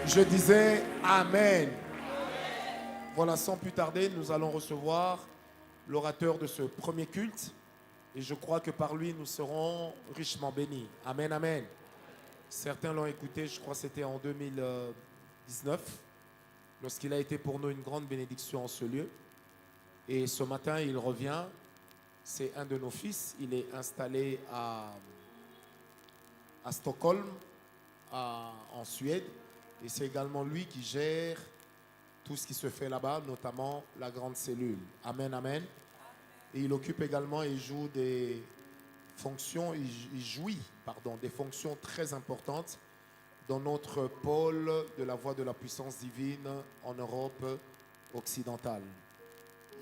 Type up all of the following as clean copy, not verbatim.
Je disais Amen. Voilà, sans plus tarder, nous allons recevoir l'orateur de ce premier culte. Et je crois que par lui, nous serons richement bénis. Amen, amen. Certains l'ont écouté, je crois que c'était en 2019, lorsqu'il a été pour nous une grande bénédiction en ce lieu. Et ce matin, il revient. C'est un de nos fils. Il est installé à Stockholm, en Suède. Et c'est également lui qui gère tout ce qui se fait là-bas, notamment la grande cellule. Amen, amen. Et il occupe également, il joue des fonctions, il jouit, des fonctions très importantes dans notre pôle de la voie de la puissance divine en Europe occidentale.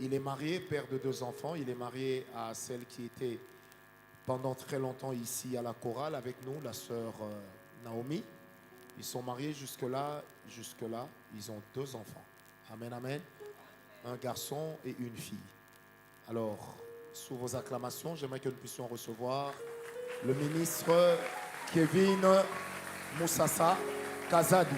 Il est marié, père de 2 enfants. Il est marié à celle qui était pendant très longtemps ici à la chorale avec nous, la sœur Naomi. Ils sont mariés jusque-là, ils ont 2 enfants. Amen, amen. Un garçon et une fille. Alors, sous vos acclamations, j'aimerais que nous puissions recevoir le ministre Kevin Moussassa Kazadi.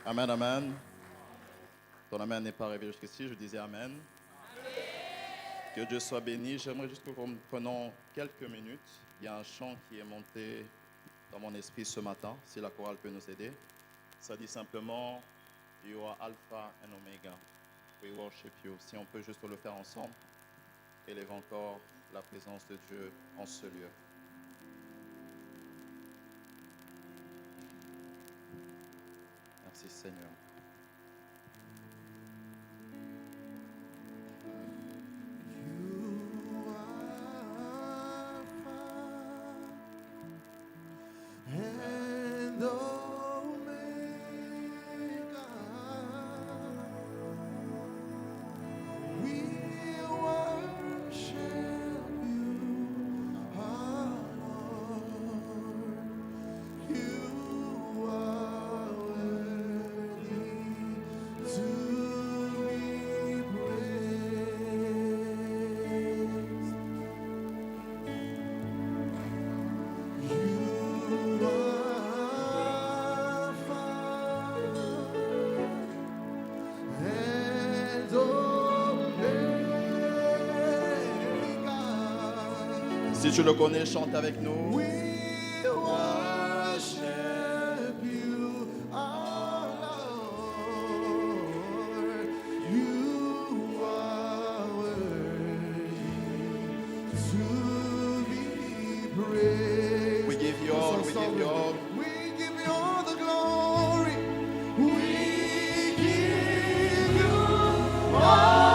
Amen, amen. Ton amen n'est pas arrivé jusqu'ici, je disais amen. Que Dieu soit béni. J'aimerais juste que nous prenions quelques minutes. Il y a un chant qui est monté dans mon esprit ce matin, si la chorale peut nous aider. Ça dit simplement, You are Alpha and Omega. We worship you. Si on peut juste le faire ensemble, élève encore la présence de Dieu en ce lieu. Merci Seigneur. Si tu le connais, chante avec nous. We worship you, our Lord. You are worthy to be praised. We give you all, we give you all. We give you all the glory. We give you all.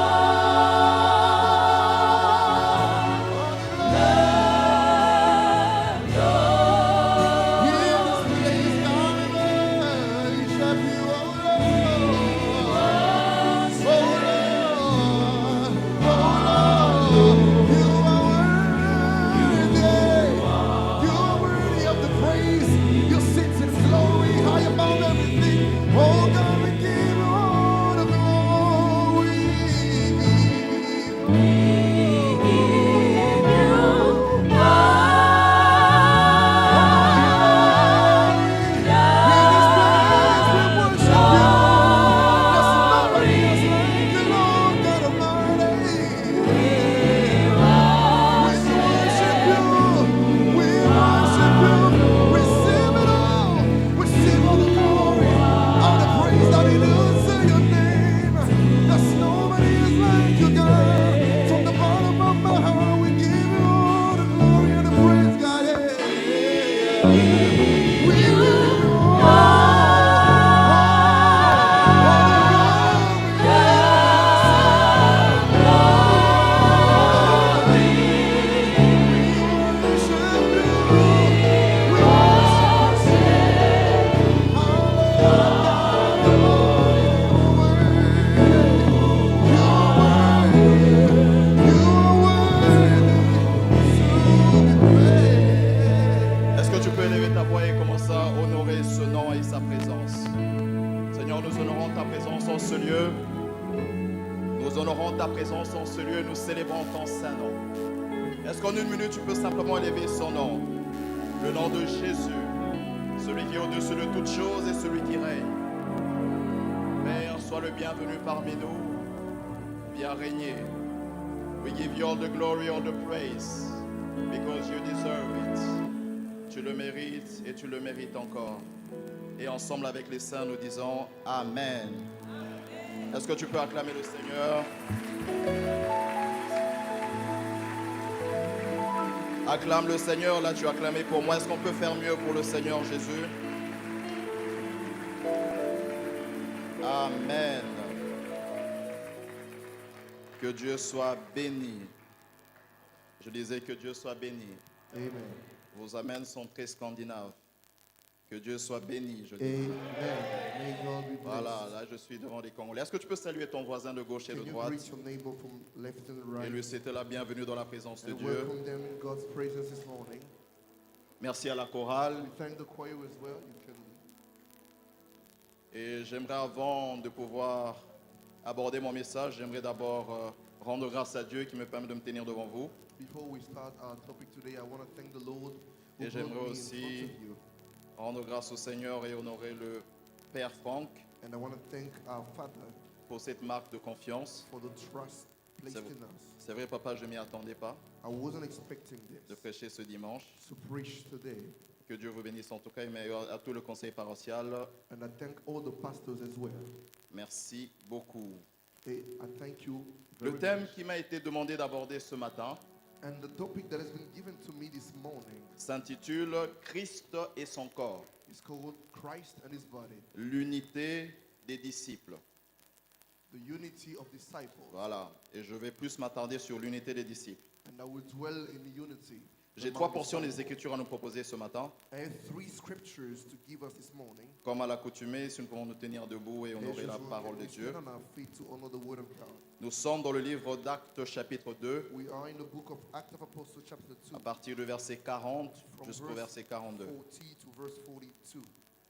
Seigneur, nous honorons ta présence en ce lieu. Nous honorons ta présence en ce lieu. Nous célébrons ton saint nom. Est-ce qu'en une minute, tu peux simplement élever son nom? Le nom de Jésus, celui qui est au-dessus de toutes choses et celui qui règne. Père, sois le bienvenu parmi nous. Viens régner. We give you all the glory, all the praise, because you deserve it. Tu le mérites et tu le mérites encore. Et ensemble avec les saints, nous disons Amen. Est-ce que tu peux acclamer le Seigneur? Acclame le Seigneur, là tu as acclamé pour moi. Est-ce qu'on peut faire mieux pour le Seigneur Jésus? Amen. Que Dieu soit béni. Je disais que Dieu soit béni. Amen. Vos amens sont très scandinaves. Que Dieu soit béni, je dis. Amen. May God be blessed. Voilà, là je suis devant les Congolais. Est-ce que tu peux saluer ton voisin de gauche et de Can you droite greet your neighbor from left and et right lui souhaiter la bienvenue dans la présence de and Dieu? welcome them in God's presence this morning? Merci à la chorale. We thank the choir as well. You can Et j'aimerais, avant de pouvoir aborder mon message, j'aimerais d'abord rendre grâce à Dieu qui me permet de me tenir devant vous. Before we start our topic today, I want to thank the Lord who Et brought j'aimerais me in aussi front of you. rendre grâce au Seigneur et honorer le Père Franck And I want to thank our Father pour cette marque de confiance. for the trust placed C'est- in us. C'est vrai, papa, je ne m'y attendais pas I wasn't expecting de this prêcher ce dimanche. to preach today. Que Dieu vous bénisse en tout cas, mais à tout le conseil paroissial, And I thank all the pastors as well. merci beaucoup. I thank you Le very thème much. qui m'a été demandé d'aborder ce matin And the topic that has been given to me this morning s'intitule Christ et son corps, is called Christ and His body, l'unité des disciples. the unity of disciples. Voilà, et je vais plus m'attarder sur l'unité des disciples. And I will dwell in unity. J'ai among 3 portions des disciples. Écritures à nous proposer ce matin. I have 3 scriptures to give us this morning. Comme à l'accoutumée, si nous pouvons nous tenir debout et As honorer la usual, parole de we Dieu. stand on our feet to honor the word of God. Nous sommes dans le livre d'Actes chapitre 2, We are in the book of Acts of Apostles chapter 2, à partir du verset 40 jusqu'au verset 42. 40 to verse 42.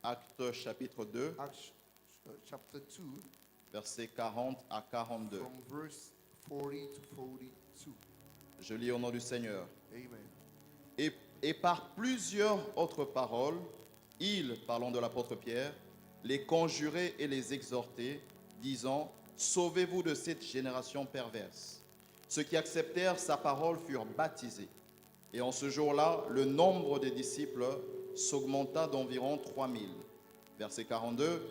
Actes chapitre 2, Acts chapter 2, versets 40 à 42. from verse 40 to 42. Je lis au nom du Seigneur. Amen. Et par plusieurs autres paroles, il, parlant de l'apôtre Pierre, les conjurait et les exhortait, disant, sauvez-vous de cette génération perverse. Ceux qui acceptèrent sa parole furent baptisés. Et en ce jour-là, le nombre des disciples s'augmenta d'environ 3000. Verset 42,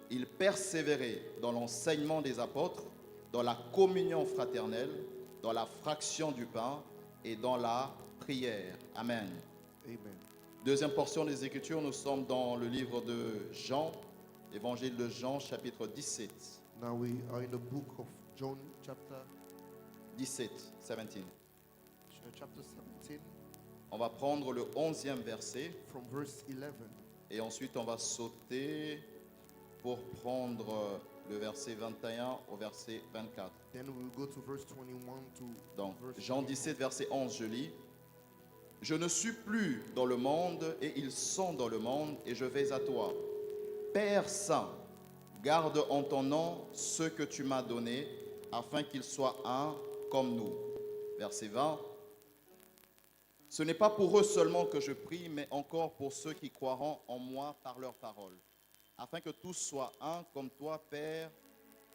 ils persévéraient dans l'enseignement des apôtres, dans la communion fraternelle, dans la fraction du pain et dans la prière. Amen. Amen. Deuxième portion des Écritures, nous sommes dans le livre de Jean, l'évangile de Jean, chapitre 17. Now we are in the book of John chapter 17. chapter 17 On va prendre le 11e verset from verse 11. et ensuite on va sauter pour prendre le verset 21 au verset 24. Then we will go to verse 21 to Donc, verse Jean 17, verset 11, je lis. Je ne suis plus dans le monde et ils sont dans le monde et je vais à toi. Père Saint, garde en ton nom ceux que tu m'as donnés afin qu'ils soient un comme nous. Verset 20. Ce n'est pas pour eux seulement que je prie, mais encore pour ceux qui croiront en moi par leur parole, afin que tous soient un comme toi, Père,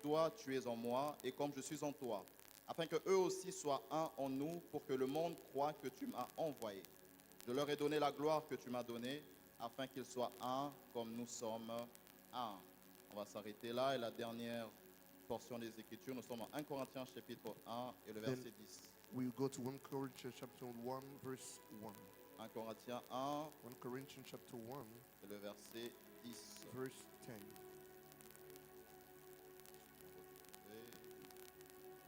toi tu es en moi et comme je suis en toi, afin que eux aussi soient un en nous, pour que le monde croie que tu m'as envoyé. Je leur ai donné la gloire que tu m'as donnée, afin qu'ils soient un comme nous sommes un. On va s'arrêter là, et la dernière portion des Écritures, nous sommes en 1 Corinthiens chapitre 1 et le verset 10. we will go to 1 Corinthians chapter 1 verse 1. 1 Corinthiens 1 1 Corinthians chapter 1 et le verset 10. verse 10.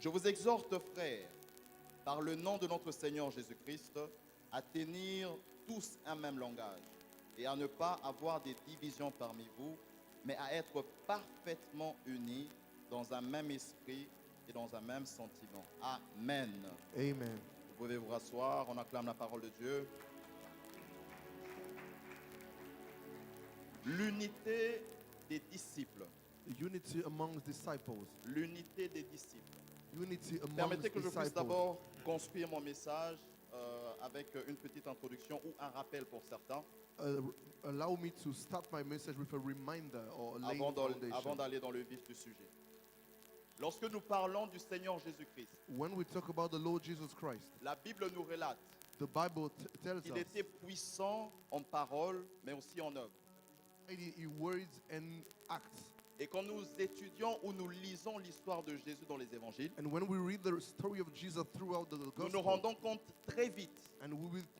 Je vous exhorte, frères, par le nom de notre Seigneur Jésus-Christ, à tenir tous un même langage et à ne pas avoir des divisions parmi vous, mais à être parfaitement unis dans un même esprit et dans un même sentiment. Amen. Amen. Vous pouvez vous rasseoir, on acclame la parole de Dieu. L'unité des disciples. Unity among disciples. L'unité des disciples. Unity among Permettez que je puisse disciples. d'abord construire mon message avec une petite introduction ou un rappel pour certains Allow me to start my message with a reminder or a laying avant foundation. d'aller dans le vif du sujet. Lorsque nous parlons du Seigneur Jésus-Christ, When we talk about the Lord Jesus Christ, la Bible nous relate the Bible tells qu'il us était puissant en parole, mais aussi en œuvre. in words and acts. Et quand nous étudions ou nous lisons l'histoire de Jésus dans les évangiles, And when we read the story of Jesus throughout the nous nous gospel, rendons compte très vite and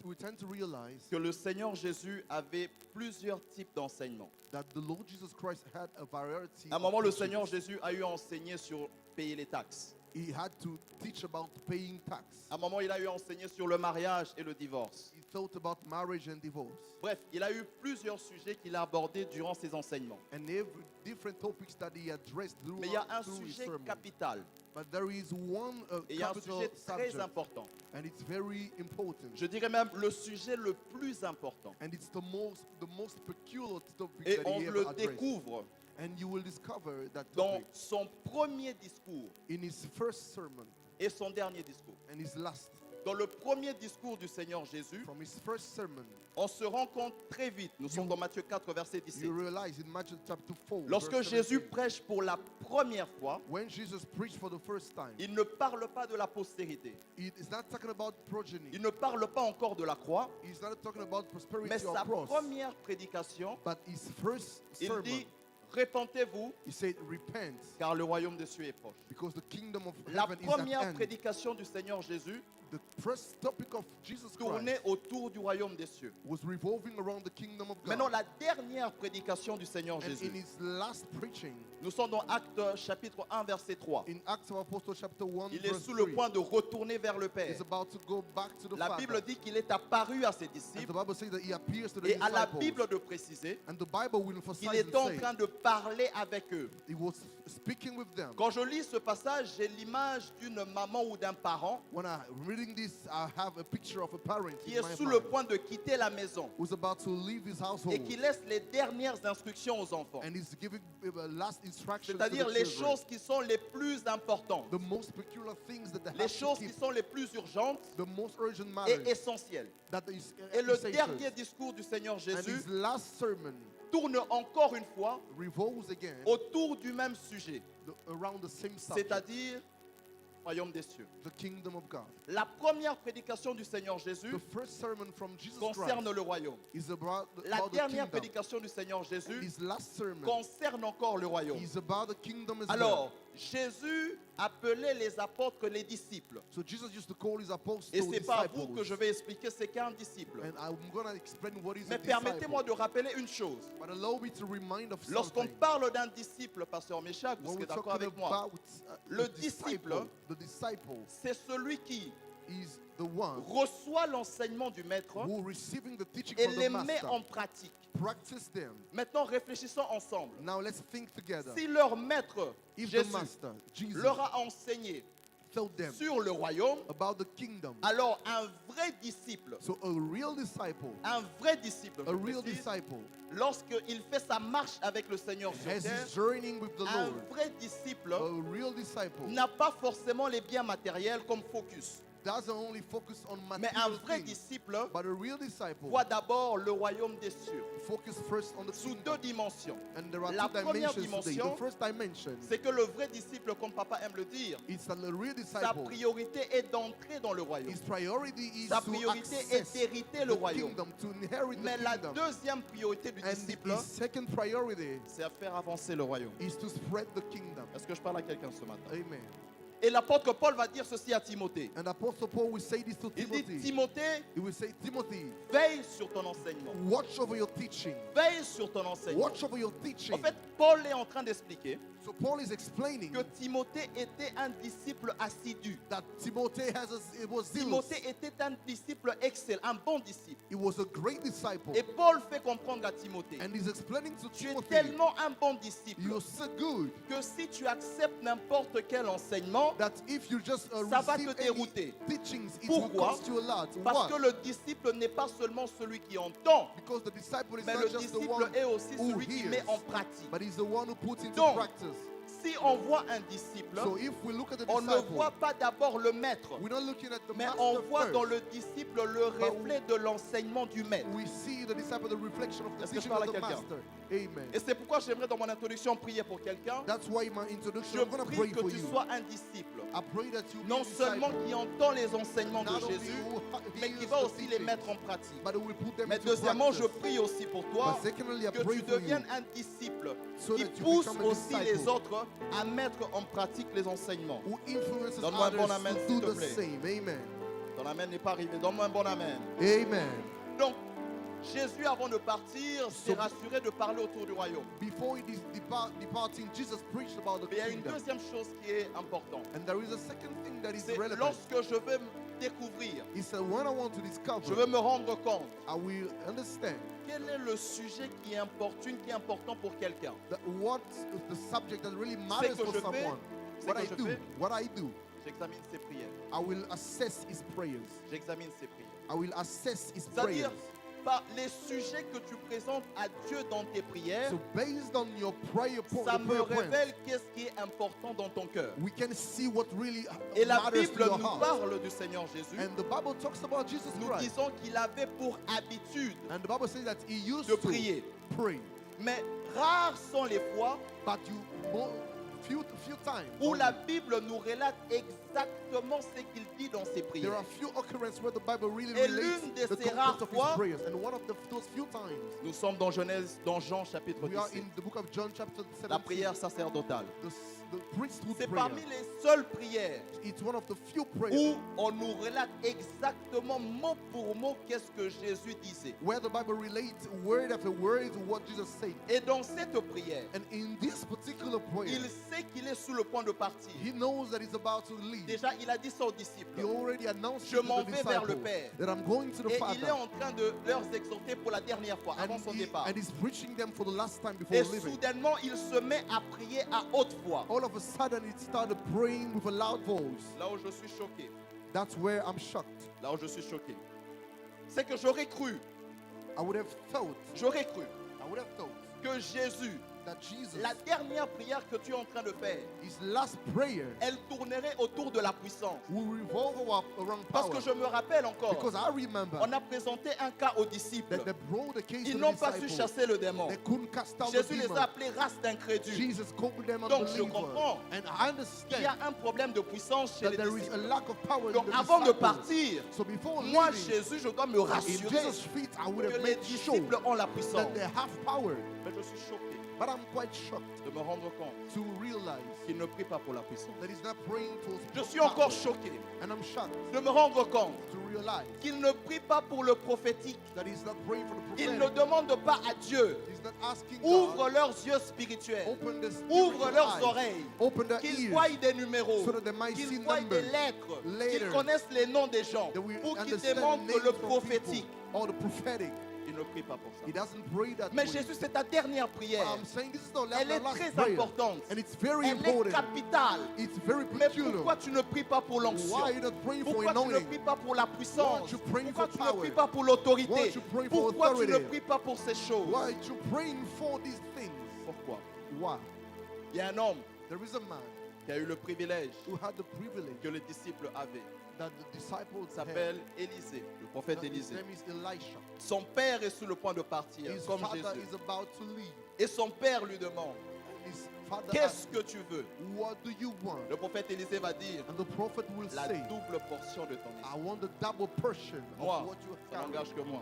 we tend to realize que le Seigneur Jésus avait plusieurs types d'enseignements. that the Lord Jesus Christ had a variety À un of moment, le teachings. Seigneur Jésus a eu à enseigner sur payer les taxes. He had to teach about paying tax. À un moment, il a eu à enseigner sur le mariage et le divorce. He thought about marriage and divorce. Bref, il a eu plusieurs sujets qu'il a abordés durant ses enseignements. And every different topics that he addressed Mais il y a un through his sujet sermon. capital But there is one et il y a un capital sujet très subject, important. and it's very important. Je dirais même le sujet le plus important. And it's the most peculiar topic Et that on he le ever addressed. découvre And you will discover that dans topic son premier discours in his first sermon et son dernier discours. and his last. Dans le premier discours du Seigneur Jésus, From his first sermon, on se rend compte très vite, nous sommes dans Matthieu 4, verset 17. you realize in Matthew chapter 4, Lorsque verse Jésus 17, prêche pour la première fois, when Jesus preached for the first time, il ne parle pas de la postérité. he is not talking about progeny. Il ne parle pas encore de la croix, He's not talking about prosperity mais or sa cross. première prédication, But his first il sermon, dit répentez-vous, he said, repent, car le royaume des cieux est proche. because the kingdom of La heaven is at première hand. prédication du Seigneur Jésus The first topic of Jesus tournait Christ autour du royaume des cieux. was revolving around the kingdom of God. Maintenant, la dernière prédication du Seigneur And in Jésus, his last preaching, nous sommes dans Actes chapitre 1, verset 3. in Acts of Apostles chapter 1, Il est verse sous le 3, point de retourner vers le Père. he's about to go back to the La Father. Bible dit qu'il est apparu à ses And the disciples Bible says that he appears to the et à la disciples. Bible de préciser And the Bible will emphasize qu'il and est en say train de parler avec eux. he was speaking with them. Quand je lis ce passage, j'ai l'image d'une maman ou d'un parent When I'm reading this, I have a picture of a parent qui in est my sous le mind point de quitter la maison who's about to leave his household et qui laisse les dernières instructions aux enfants. and he's giving last instructions to C'est-à-dire the les children. choses qui sont les plus importantes, The most peculiar things that they les have to choses qui keep, sont les plus urgentes the most urgent et matters essentielles. that is Et le essentials. dernier discours du Seigneur And Jésus his last sermon tourne encore une fois revolves again autour du même sujet, around the same subject, c'est-à-dire royaume des cieux. the kingdom of God. La première prédication du Seigneur Jésus The first sermon from Jesus concerne Christ le royaume. is about La the dernière kingdom. prédication du Seigneur Jésus His last sermon concerne encore le royaume. is about the kingdom as well. Alors, Jésus appelait les apôtres les disciples. So Jesus used to call his apostles Et c'est pas à vous disciples. que je vais expliquer ce qu'est un disciple. And I'm going to explain what is Mais a disciple. permettez-moi de rappeler une chose. But allow me to remind of Lorsqu'on something. parle d'un disciple, pasteur Méchac, vous When serez we're d'accord talking avec moi, about Le the disciple, the disciple c'est celui qui is the one reçoit l'enseignement du maître who receiving the teaching et from les the met master. en pratique. Practice them. Maintenant, réfléchissons ensemble. Now let's think together. Si leur maître, If the Jésus, master, Jesus, leur a enseigné told them sur le royaume, about the kingdom, alors un vrai disciple, so a real disciple, je a real précise, disciple, lorsqu'il fait sa marche avec le Seigneur sur as terre, he's journeying with the un Lord, vrai disciple a real disciple n'a pas forcément les biens matériels comme focus. doesn't only focus on Mais un material vrai things, disciple but a real disciple voit d'abord le royaume des cieux focus first on the sous kingdom. deux dimensions. And there are La two première dimensions today. dimension, The first dimension C'est que le vrai disciple, comme papa aime le dire, is that the real sa disciple, priorité est d'entrer dans le royaume. his priority is Sa to priorité est access d'hériter le the royaume. kingdom, to inherit Mais the la kingdom. deuxième priorité du And disciple, his second priority c'est à faire avancer le royaume. is to spread the kingdom. Est-ce que je parle à quelqu'un ce matin? Amen. Et l'apôtre Paul va dire ceci à Timothée. And Apostle Paul will say this to Il dit, Timothy. Timothée, He will say, Timothy, veille sur ton enseignement. watch over your teaching. Veille sur ton enseignement. Watch over your teaching. En fait, Paul est en train d'expliquer So Paul is explaining que Timothée était un disciple assidu. that Timothy was zealous. Timothée était un disciple excellent, un bon disciple. He was a great disciple. Et Paul fait comprendre à Timothée, And he's explaining to tu es Timothy, tellement un bon disciple you're so good que si tu acceptes n'importe quel enseignement, enseignements, that if you just ça va receive te dérouter. any teachings, it Pourquoi? will cost you a lot. Parce Why? que le disciple n'est pas seulement celui qui entend, Because the disciple is mais not le just the disciple one est aussi who celui qui hears, met en pratique. but he's the one who puts into Donc, practice. Si on voit un disciple, So if we look at the on ne disciple, voit pas d'abord le maître, we're not looking at the mais master on voit first. dans le disciple le reflet de l'enseignement du maître. We see the disciple, the reflection of the Est-ce que je teaching parle of à the quelqu'un? master. Amen. Et c'est pourquoi j'aimerais dans mon introduction prier pour quelqu'un. That's why in my introduction, Je I'm going to prie pray que for tu you. sois un disciple, I pray that you be non a seulement disciple, qui entend les enseignements de not only Jésus, who mais qui hears va the aussi les teachings, mettre en pratique. but who will put them Mais into deuxièmement, je practice. prie aussi pour toi But secondly, I que pray tu for you deviennes un disciple so qui that you pousse become a aussi les disciple autres à mettre en pratique les enseignements. who influences Donne-moi un bon others amen, to s'il do te the plaît. same. Amen. Ton amen n'est pas arrivé. Donne-moi un bon amen. Amen. Donc, Jésus, avant de partir, s'est So- rassuré de parler autour du royaume. Before he departing, Jesus preached about the Mais il y a une kingdom. deuxième chose qui est importante. And there is a second thing that is C'est relevant. lorsque je veux me découvrir, He said, when I want to je discover, veux me rendre compte I will understand quel est le sujet qui est important pour quelqu'un. that what is the subject that really matters que for je fais, someone. c'est What que I je do, fais. what I do, J'examine ses prières. I will assess his prayers. J'examine ses prières. I will assess his C'est-à-dire, prayers. par les sujets que tu présentes à Dieu dans tes prières, So based on your prayer ça point, me révèle qu'est-ce qui est important dans ton cœur. we can see what really Et la matters Bible to your nous heart. parle du Seigneur Jésus. And the Bible talks about Jesus Nous Christ. disons qu'il avait pour habitude And the Bible says that he used de to prier. pray. Mais rares sont les fois But few times où la Bible nous relate exactement ce qu'il dit dans ses there prières. are few occurrences where the Bible really Et relates l'une de the ces content rares of his fois- prayers. And one of those few times, Nous sommes dans Jean chapitre we are 17. in the book of John chapter 17. La prière sacerdotale. The priesthood C'est prayer. parmi les seules prières It's one of the few prayers où on nous relate exactement mot pour mot qu'est-ce que Jésus disait. where the Bible relates word after word to what Jesus said. Et dans cette prière, And in this particular prayer, il sait qu'il est sur le point de partir. he knows that he's about to leave. Déjà, il a dit ça aux He disciples. already announced Je to m'en the vais vers le disciples Père. that I'm going to the Et il est Father. en train de leur exhorter pour la dernière fois, avant son départ. And he's preaching them for the last time before Et leaving. soudainement, il se met à prier à haute voix. All of a sudden, he started praying with a loud voice. Là où je suis choqué, That's where I'm shocked. là où je suis choqué, c'est que j'aurais cru I would have thought que Jésus, that Jesus, la dernière prière que tu es en train de faire, his last prayer, elle tournerait autour de la puissance. will revolve around Parce power. que je me rappelle encore, Because I remember on a présenté un cas aux disciples. that they brought the case Ils to the n'ont pas su disciples. chasser le démon. They couldn't cast out the Jésus les demon. a appelés race d'incrédules. Jesus called them Donc, je unbelievers. comprends. And I Il y a understand un problème de puissance chez that les there is a disciples. lack of power Donc in the avant de disciples. partir, So before moi leaving, Jésus, je dois me in rassurer Jesus' feet, I would que have les made sure disciples ont la puissance. that they have power. Mais je suis choqué But I'm quite shocked de me rendre compte to realize qu'il ne prie pas pour la puissance. that he's not praying for Je suis power. encore choqué And I'm shocked de me rendre compte to realize qu'il ne prie pas pour le prophétique. that he's not praying for the Il ne prophetic. demande pas à Dieu, He's not asking ouvre God, leurs yeux spirituels, open the ouvre spiritual leurs eyes, oreilles, open the qu'ils ears, voient des numéros, so that they might see qu'ils voient des numbers lettres, later, qu'ils connaissent les noms des gens, that we ou qu'ils understand demandent the names le of prophétique. people or the prophetic. Il ne prie pas pour He ça. doesn't pray that Mais way. Jésus, c'est ta dernière But prière. I'm saying this is the Elle est last très prayer. importante. And it's very Elle est important. capitale. It's very Mais peculiar. pourquoi tu ne pries pas pour l'onction? Why are you not praying for Pourquoi tu ne anointing? pries pas pour la Why puissance? aren't you praying Pourquoi for tu ne power? pries pas pour Why l'autorité? aren't you praying for Pourquoi tu ne authority? pries pas pour ces choses? Why are you praying for these things? Pourquoi? Why? Il y a un homme There is a man qui a eu le privilège who had the privilege que les disciples avaient. that the disciples Il s'appelle Élisée, le had. prophète His Élisée. name is Elisha. Son père est sur le point de partir, His comme father Jésus. is about to leave. Et son père lui demande, His father qu'est-ce asked, que tu veux? what do you want? Le prophète Élisée va dire, And the prophet will la say, double portion de ton I esprit. want the double portion of Moi, what you ça have n'engage que moi.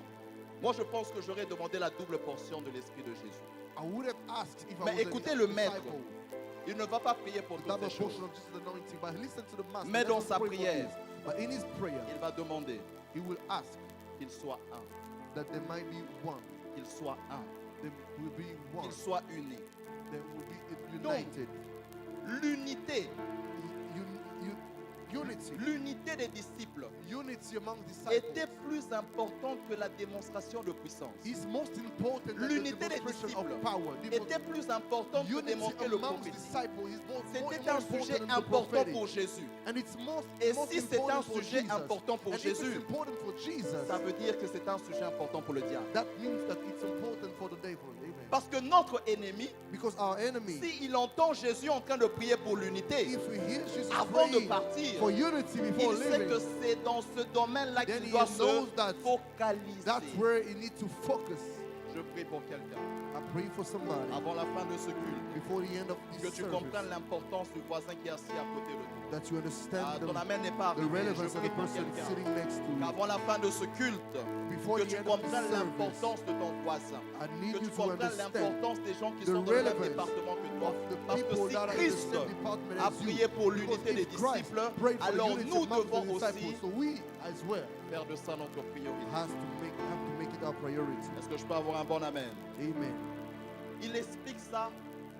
Moi, je pense que j'aurais demandé la double portion de l'esprit de Jésus. I would have asked if Mais I was écoutez a le disciple. maître. Il ne va pas prier pour toutes Double ces choses. portion of Jesus' anointing, but listen to the master. Mais Let dans us sa pray for prière, this. But in his prayer, Il va demander he will ask qu'il soit un, that there might be one. qu'il soit un, There will be one. qu'il soit uni. There will be Donc, united. L'unité, You, you, Unity. L'unité des disciples Unity among était disciples plus importante que la démonstration de puissance. is most important than the L'unité des demonstration of disciples power. était plus importante que Unity démontrer le amongst prophétique. disciples is more C'était un important sujet than the important prophetic. pour Jésus. And it's most Et most si c'est un important for sujet Jesus. important pour And if it's Jésus, important for Jesus, ça veut dire que c'est un sujet important pour le diable. that means that it's important for the devil. Amen. Parce que notre ennemi, Because our enemy, s'il entend Jésus en train de prier pour l'unité, if he hears Jesus avant de praying partir, for unity before il sait que living, c'est dans ce domaine-là then qu'il he doit se knows that focaliser. that's where he needs to focus. Je prie pour quelqu'un, I pray for somebody avant la fin de ce culte, before the end of que this tu service, comprennes l'importance du voisin qui est assis à côté de toi. that you understand Ton the, amen n'est pas the arrivé. Je relevance of prie the pour person quelqu'un. sitting next to you. Qu'avant la fin de ce culte, Before que the tu end of this comprennes service, l'importance de ton voisin. I need Que you tu to comprennes understand l'importance des gens qui the sont dans le même relevance département que toi. of the Parce que people si that are in the Christ same department a as you. prié pour Because l'unité des if Christ disciples, prayed for alors unity nous among devons the aussi disciples, so we as well faire de ça notre priorité. have to make it our priority. Est-ce que je peux avoir un bon amen? Amen. Il explique ça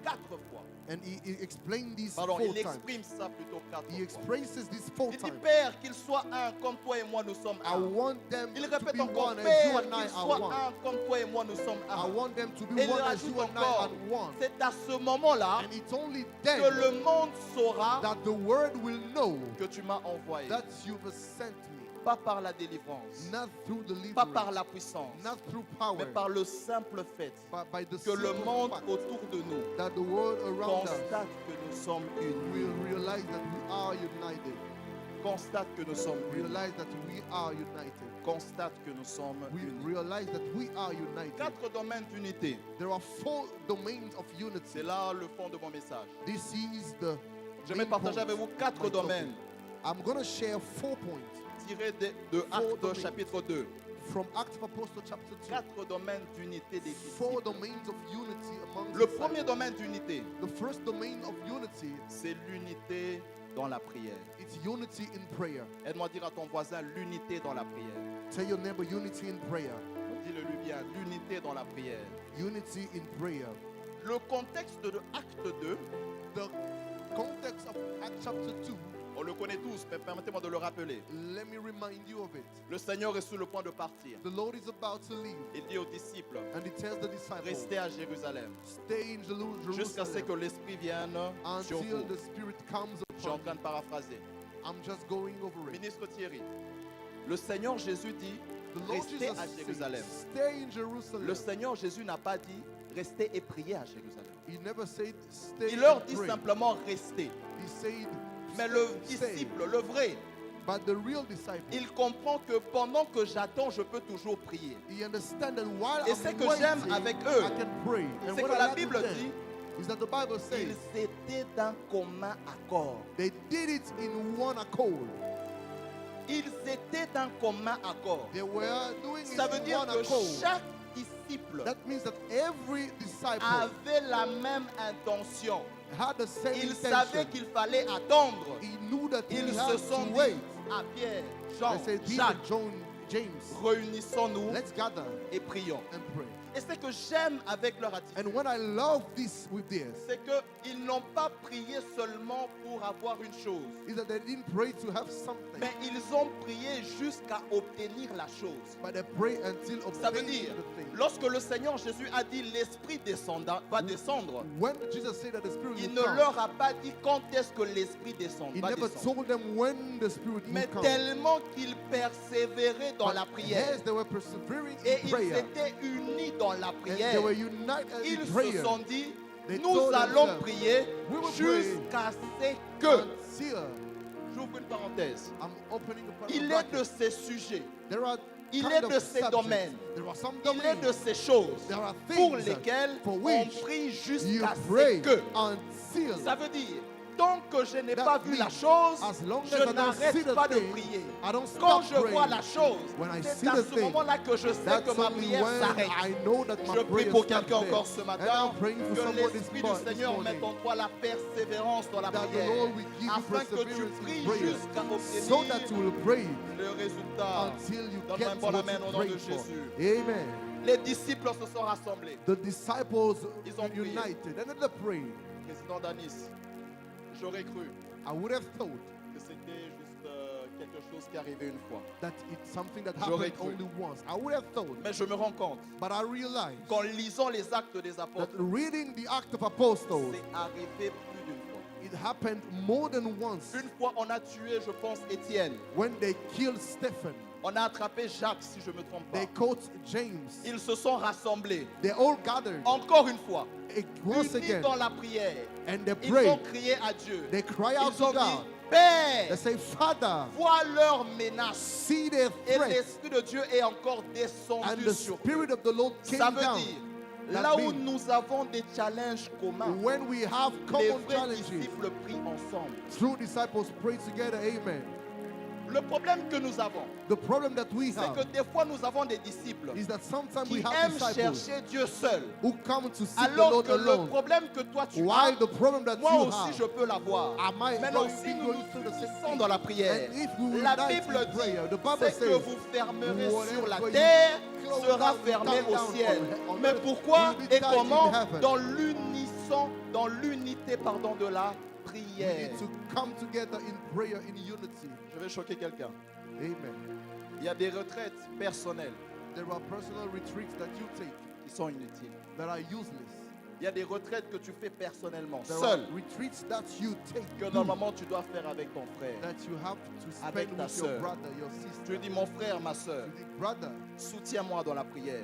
4 fois. And he explained this Pardon, 4 il times. exprime ça plutôt 4 He fois. expresses this 4 Il dit, times. Père, qu'il soit un comme toi et moi nous sommes I un. want them Il to répète be encore, one as you Père, and I qu'il are soit one. un comme toi et moi nous sommes I un. want them to be Et il one as rajoute you and I encore, are one. c'est à ce moment-là And it's only que then le monde saura that the world will know que tu m'as envoyé. that you have sent me. Pas par la délivrance, Not through pas par deliverance, la puissance, not through power, mais par le simple fait but by the que le simple monde fact autour de nous that the world around us constate que nous sommes unis. will realize that we are united. Constate que nous sommes unis. Realize that we are united. Constate que nous sommes We unis. realize that we are united. 4 domaines d'unité. There are 4 domains of C'est unity. là le fond de mon message. This is the Je vais main partager point avec vous of 4 my topic. domaines I'm going to share 4 points tirés de Four domains. Actes chapitre 2. from Acts of Apostles chapter 2. 4 domaines d'unité des 4 disciples. domains of unity among Le disciples. premier domaine d'unité, The first domain of unity, c'est l'unité dans la prière. it's unity in prayer. Aide-moi à dire à ton voisin l'unité dans la prière. Tell your neighbor unity in prayer. Dis-le lui bien, l'unité dans la prière. Unity in prayer. Le contexte de Acte 2, The context of Acts chapter 2, on le connaît tous, mais permettez-moi de le rappeler. let me remind you of it. Le Seigneur est sur le point de partir. The Lord is about to leave, Il dit aux disciples, and he tells the disciples, restez à Jérusalem stay in jusqu'à ce que Jerusalem l'Esprit vienne sur until vous. the Spirit comes Je suis en upon train you. de paraphraser. I'm just going over it. Ministre Thierry, le Seigneur Jésus dit, The Lord restez Jesus à Jérusalem. said, stay in Jerusalem. Le Seigneur Jésus n'a pas dit, restez et priez à Jérusalem. He never said, stay Il leur and dit pray. simplement, restez. He said, Mais le stay. disciple, le vrai, But the real disciple, il comprend que pendant que j'attends, je peux toujours prier. he understands that while Et I'm c'est que waiting, j'aime avec eux, I can pray. And c'est what que I la like Bible with them dit, is that the Bible says ils étaient d'un commun accord. they did it in one accord. Ils étaient d'un commun accord. They were doing it Ça veut in dire one que accord. chaque disciple That means that every disciple avait la même intention. had the same Ils savaient intention. qu'il fallait attendre. He knew that he Ils had se sont to dit wait. à Pierre, Jean, They said, Peter, Jacques, John, James, réunissons-nous let's gather et prions. and pray. Et c'est que j'aime avec leur attitude, And what I love this with this c'est qu'ils n'ont pas prié seulement pour avoir une chose, is that they didn't pray to have something, mais ils ont prié jusqu'à obtenir la chose. but they pray until Ça veut obtaining dire, the thing. lorsque le Seigneur Jésus a dit l'Esprit va descendre, When Jesus said that the Spirit il will ne come, leur a pas dit quand est-ce que l'Esprit he va never descendre. told them when the Spirit Mais will come. tellement qu'ils persévéraient dans But la prière yes, they were persevering et in ils prayer. étaient unis dans la And they prière, were united in ils se prayer sont dit, They nous told allons themselves, prier "We will jusqu'à ce que, until j'ouvre une parenthèse, I'm opening a il est bracket. de ces sujets, There are il kind est of de ces subjects. domaines, There are some il est domains. de ces choses There are pour things lesquelles for on which prie you jusqu'à ce pray que. until. Ça veut dire, tant que je n'ai That pas vu la means chose, as long as je I don't see n'arrête the pas de thing, prier. I don't Quand stop je vois praying. la chose, When I c'est see à the ce thing, moment-là que je sais That's que ma only prière when s'arrête. I know that my Je prie prayer pour stops quelqu'un there. encore ce And matin, I'm praying for que someone l'Esprit this du Seigneur morning, mette en toi la persévérance dans la that the prière, Lord will give you afin que tu perseverance pries in prayer, jusqu'à so that obtenir you will pray le résultat. until you Donne-moi get un bon what amen au you nom pray de for. Jésus. Amen. Les disciples se sont rassemblés. The disciples Ils ont prié. united and then they prayed. Président Danis, j'aurais cru I would have thought que c'était juste quelque chose qui arrivait une fois. that it's something that J'aurais happened cru. only once. I would have thought, Mais je me rends compte but I realized qu'en lisant les actes des that apôtres, reading the Act of Apostles, c'est arrivé plus d'une fois. it happened more than once. Une fois, on a tué, je pense, Étienne. When they killed Stephen, On a attrapé Jacques, si je ne me trompe pas. they caught James. Ils se sont rassemblés. They all gathered Encore une fois, once unis again, dans la prière. and they Ils ont prayed. crié à Dieu. They cry out Ils ont to God. dit, Père, They say, Father, vois leurs menaces. see their Et threats. l'Esprit de Dieu est encore And descendu the sur eux. Spirit of the Lord came Ça veut down. dire, That là où means nous avons des challenges communs, when we have les common vrais challenges, disciples prient ensemble. true disciples pray together. Amen. Le problème que nous avons, The problem that we c'est que have des fois nous avons des disciples is that sometimes qui we have aiment disciples chercher Dieu seul, who come to seek the alors Lord que le alone. problème que toi tu While as, the problem that moi you aussi have, je peux l'avoir. I might Maintenant, not si be nous going nous through the same unissons thing. dans la prière, And if we la unite Bible in prayer, the dit, Bible c'est que says, vous fermerez sur la whatever you terre close sera down, fermé down au ciel. on Mais earth pourquoi will be et tied in comment? heaven. Dans l'unisson, dans l'unité pardon, de la We prière. need to come together in prayer, in unity. Je vais choquer quelqu'un. Amen. Il y a des retraites personnelles There are personal retreats that you take qui sont inutiles. that are useless. Il y a des retraites que tu fais personnellement, There seul, are retreats that you take que normalement tu dois faire avec ton frère. that you have to spend Avec ta with your sœur. brother, your sister. Tu dis, mon frère, ma soeur, You think, brother, soutiens-moi dans la prière.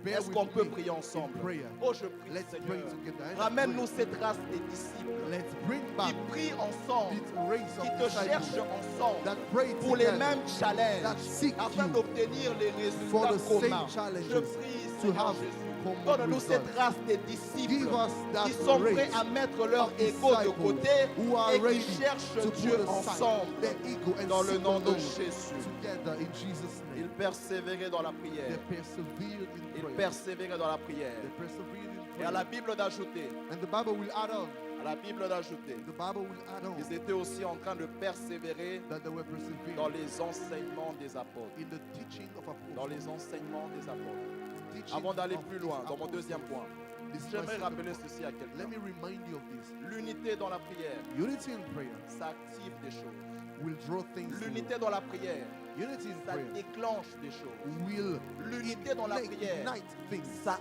bear Est-ce with qu'on peut me prier in ensemble? prayer. Oh, je prie, Let's pray Seigneur. together. And Ramène-nous pray. cette race des disciples Let's bring qui back prient ensemble, this race qui of te cherchent disciples ensemble that pray pour les together, mêmes that challenges seek afin you d'obtenir les for résultats the same communs. challenges, Je prie, to Seigneur have Jésus, common donne-nous cette results. race des disciples Give us that qui sont prêts race à mettre leur of ego de disciples côté who are et ready qui cherchent to Dieu put aside ensemble their ego and dans le seek nom the de Lord Jésus. together in Jesus' Ils name. persévéraient dans la prière. They persevered in Ils prayer. persévéraient dans la prière. They persevered in Et à la prayer. Bible d'ajouter, And the Bible will add on. à la Bible d'ajouter, The Bible will add on ils étaient aussi en train de persévérer that they were dans persevering les enseignements des apôtres. in the teaching of Dans apostles. les enseignements des apôtres. Teaching Avant d'aller of plus the loin, dans mon apostles. deuxième point, This is my j'aimerais second rappeler point. ceci à Let quelqu'un. me remind you of this. L'unité dans la prière, Unity in prayer ça active des choses. will draw things to you. L'unité dans la prière, Unity in ça prayer déclenche des choses. will L'unité dans la prière, ignite things. ça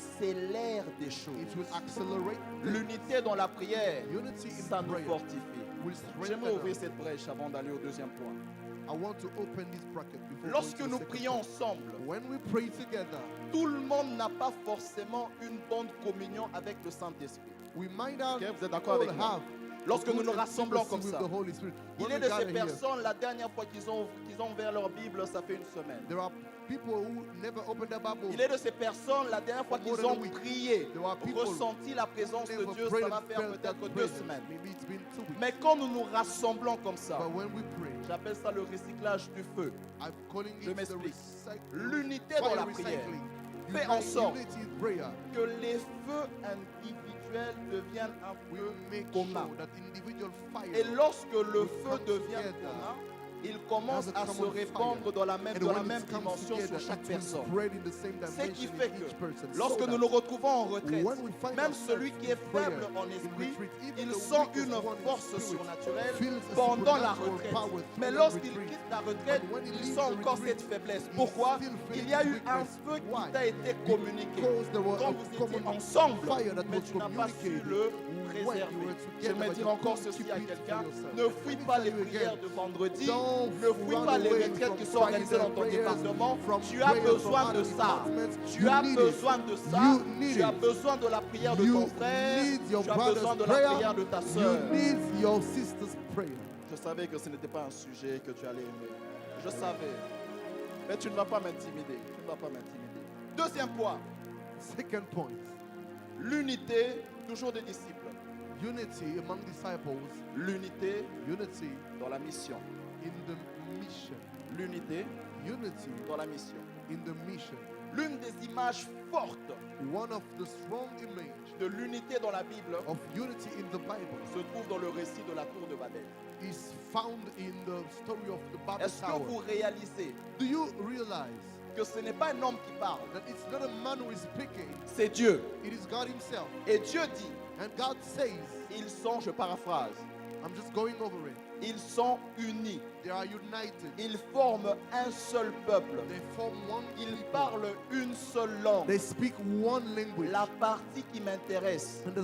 accélère des It choses. will accelerate things. L'unité dans la prière, Unity in ça nous prayer fortifie. will strengthen J'aimerais ouvrir us. cette brèche avant d'aller au deuxième point. I want to open this bracket before Lorsque going to nous the second prions point. ensemble, When we pray together, tout le monde n'a pas forcément une bonne communion avec le Saint-Esprit. we might not Ok, vous êtes d'accord all avec moi? have Lorsque a nous good nous rassemblons comme intimacy ça, with the Holy Spirit. il When est we de ces gather here, personnes, la dernière fois qu'ils ont ouvert leur Bible, ça fait une semaine. there are people who never open their Bible. Il est de ces personnes, la dernière fois qu'ils ont prié, There are people ressenti la présence de never Dieu, prayed ça va and faire felt that peut-être 2 presence. semaines. Maybe it's been 2 weeks. Mais quand nous nous rassemblons comme ça, But when we pray, j'appelle ça le recyclage du feu. I'm calling Je it the m'explique. recycling. L'unité dans la prière fait Unite- en sorte unity in prayer que les feux individuels deviennent un will feu make commun. sure that individual fire Et lorsque le will feu come devient together commun, il commence as a à se common répandre fire. dans la même, and dans la when même it comes dimension together, sur chaque it will personne. spread in the same Ce qui dimension fait in each que person. lorsque So nous that nous retrouvons en retraite, when we find même ourselves celui qui in est faible prayer, en in esprit, retreat, even il the sent weakest une one in force spirit surnaturelle feels a pendant la supernatural retraite. power through Mais the lorsqu'il retreat. quitte la retraite, And when he il leaves sent the encore retreat, cette faiblesse. he Pourquoi? still feels Il y a eu weakness. un feu qui Why? t'a été communiqué. Because there was Quand a vous étiez common ensemble, fire that mais was tu n'as pas su communicated le when you préserver. were together, J'aimerais but dire you encore couldn't ceci keep à it for quelqu'un. yourself. Ne fuis Let me pas tell les you prières again, de vendredi. don't Ne fuis run pas les away retraites from qui sont Friday organisées dans ton prayers, département. from Tu as prayers from besoin de other ça. departments. Tu You as need besoin it. de ça. You need Tu as it. besoin de la prière de You ton frère. need your Tu as brother's besoin de la prayer. prière de ta You soeur. need your sister's prayer. Je savais que ce n'était pas un sujet que tu allais aimer. Je savais. Mais tu ne vas pas m'intimider. Tu ne vas pas m'intimider. Deuxième point, Second point, l'unité toujours des disciples. unity among disciples, L'unité unity dans la mission. in the mission. L'unité Unity dans la mission. in the mission. L'une des images fortes One of the strong images de l'unité dans la Bible of unity in the Bible se trouve dans le récit de la tour de Babel. is found in the story of the Babel Est-ce que Tower. vous réalisez Do you realize que ce n'est pas un homme qui parle, that it's not a man who is speaking, c'est Dieu. it is God himself. Et Dieu dit, And God says, ils sont, je paraphrase, I'm just going over it. Ils sont unis. They are united. Ils forment un seul peuple. They form one Ils people. parlent une seule langue. They speak one language. La partie qui m'intéresse, And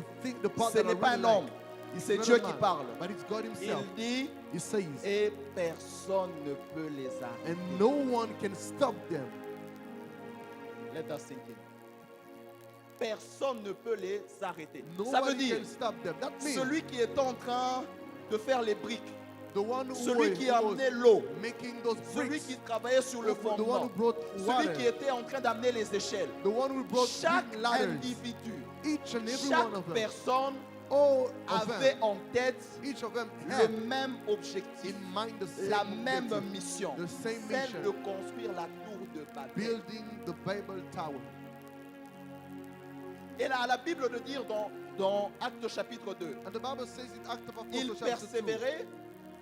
the part ce that I n'est pas really un homme, like, it's c'est not Dieu a qui man, parle. but it's God Himself. Il dit, He says, et personne ne peut les arrêter. and no one can stop them. Let us sink in. Personne ne peut les arrêter. Ça veut Nobody dire, can stop them. That means celui qui est en train de faire les briques, the one who celui qui was amenait l'eau, making those celui bricks, qui travaillait sur le the one who fondement, brought celui qui water, était en train d'amener les échelles, the one who brought chaque big ladders, individu, each and every chaque one of them, personne all of avait them, en tête each of them le had même objectif, in mind the same la même objective, mission, the same celle mission. de construire la tour de Babel. building the Bible Tower. Et là, la Bible de dire dans Actes chapitre 2, And the Bible says in Acts of ils Apostles chapter 2, persévéraient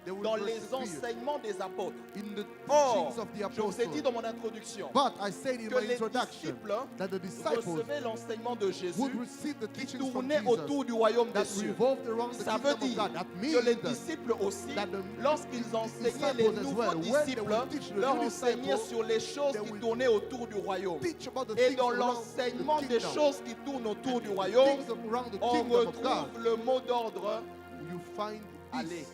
they will dans les persevere enseignements des apôtres. in the Or, teachings of the je vous ai dit apostles. dans mon introduction But I said in que my les introduction disciples that the disciples recevaient l'enseignement de Jésus would receive the qui teachings from tournait Jesus autour du royaume des that cieux. revolved around the Ça kingdom veut of dire God. That que means les that disciples aussi, that the lorsqu'ils enseignaient les disciples as nouveaux well, when they disciples, will teach the leur new enseignaient disciples, sur les choses they qui will tournaient autour du royaume. teach about the Et things dans around l'enseignement the des kingdom. choses qui tournent autour du And the royaume, things around the on kingdom of God, retrouve le mot d'ordre you find Allez. this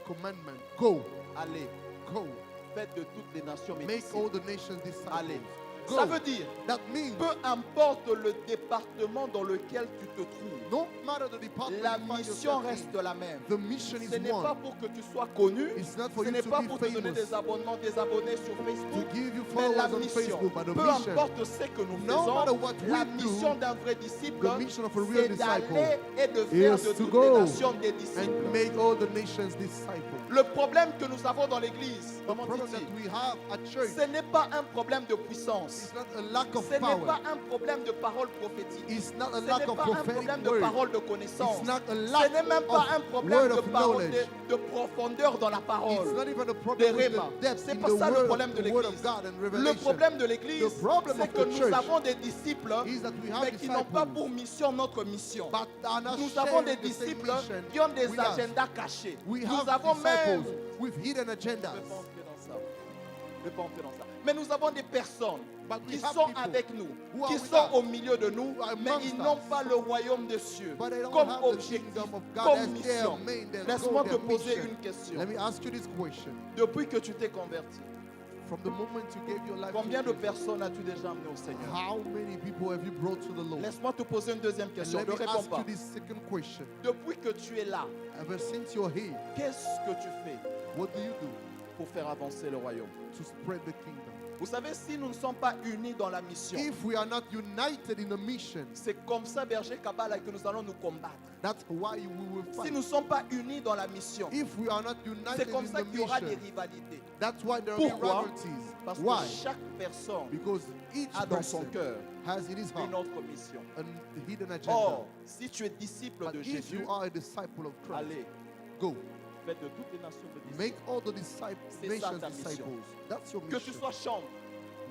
commandment. Go, allez, go. faites de toutes les nations mes Make all disciples. the nations disciples. Allez. Go. Ça veut dire, That means peu importe le département dans lequel tu te trouves, no matter the department la you find mission yourself in, reste la même. the mission is Ce n'est pas one. pour que tu sois connu, It's not for ce you n'est to pas be pour te donner famous, des abonnés sur to Facebook, give you mais la followers on mission, Facebook, but the peu mission, importe ce que nous no matter faisons, what la we mission do, d'un vrai disciple, the mission of a real c'est disciple d'aller et de faire is de to toutes go les nations des and disciples. make all the nations disciples. Le problème que nous avons dans l'église, The maman problem Titi, that we have at church ce n'est pas un problème de puissance. is not a lack of Ce n'est power. pas un problème de parole prophétique. It's not Ce a n'est lack of pas un problème prophetic de word. parole de connaissance. It's not a Ce lack n'est même pas un of problème word de of parole, knowledge. de profondeur dans la parole. It's not even a de problem with Rhéma. the depth C'est in pas the ça le word, problème de the word of l'église. God and Le revelation. problème de l'église, The problem c'est of que the nous church avons des disciples, is that we have mais qui n'ont pas disciples, pour mission notre mission. but are not Nous avons des sharing the same disciples mission qui ont des with us. agendas cachés. We Nous have avons même... disciples with hidden Je agendas. ne vais pas entrer dans ça. Je ne vais pas entrer dans ça. Mais nous avons des personnes But we qui have sont people avec nous, who are qui with sont us, au milieu de nous, who are mais amongst ils n'ont us. pas le royaume des cieux But they don't comme have the objectif, kingdom of God comme as their mission. main, their Laisse-moi goal, te their poser mission. une question. Let me ask you this question. Depuis que tu t'es converti, From the moment you gave your life combien to de Jesus, personnes as-tu déjà amené au Seigneur? how many people have you brought to the Lord? Laisse-moi te poser une deuxième And question. let Ne me réponds ask pas. you this second question. Depuis que tu es là, Ever since you're here, qu'est-ce que tu fais what do you do pour faire avancer le royaume? to spread the kingdom? Vous savez, si nous ne sommes pas unis dans la mission, If we are not united in a mission, c'est comme ça, berger Kabbalah, que nous allons nous combattre. that's why we will Si fight. nous ne sommes pas unis dans la mission, If we are not c'est united comme in ça the qu'il y aura des mission, rivalités. that's why there will be Pourquoi? rivalries. Parce Why? que chaque personne Because each a dans son person cœur has in his heart une autre mission. a hidden agenda. Or, si tu es disciple But de if Jésus, you are a disciple of Christ, allez, go. faites de toutes les nations de disciples. Make all the disciples, C'est ça nations ta mission. disciples. That's your Que tu mission. sois chanteur,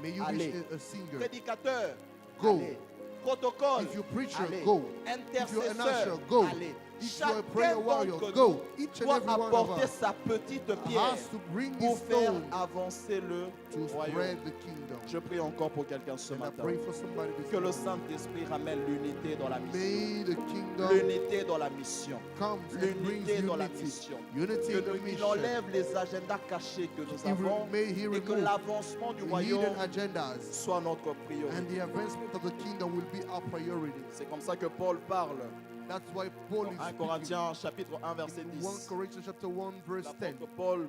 May you Allez. be a singer. prédicateur, Go. allez. Protocole, If you're a preacher, allez. go. If you're an Intercesseur, usher, go. allez. If you're a Chacun prayer warrior, d'entre go. nous Each and doit every one of apporter us sa petite pierre has to bring pour his faire stone avancer le to royaume. spread the kingdom. Je prie encore pour quelqu'un ce And I matin. pray for somebody this Que le morning. Saint-Esprit ramène l'unité dans la mission. May the kingdom L'unité dans la mission. comes and brings L'unité dans la unity. mission. Unity Que in the nous il mission. enlève les agendas cachés que nous He avons may he et que remove l'avancement du the royaume hidden agendas, soit notre and priorité. the advancement of the kingdom will be our priority. C'est comme ça que Paul parle That's why Paul dans is 1 speaking. Corinthiens chapitre 1 verset In 10. 1 Corinthians chapter 1 verse 10, L'apôtre Paul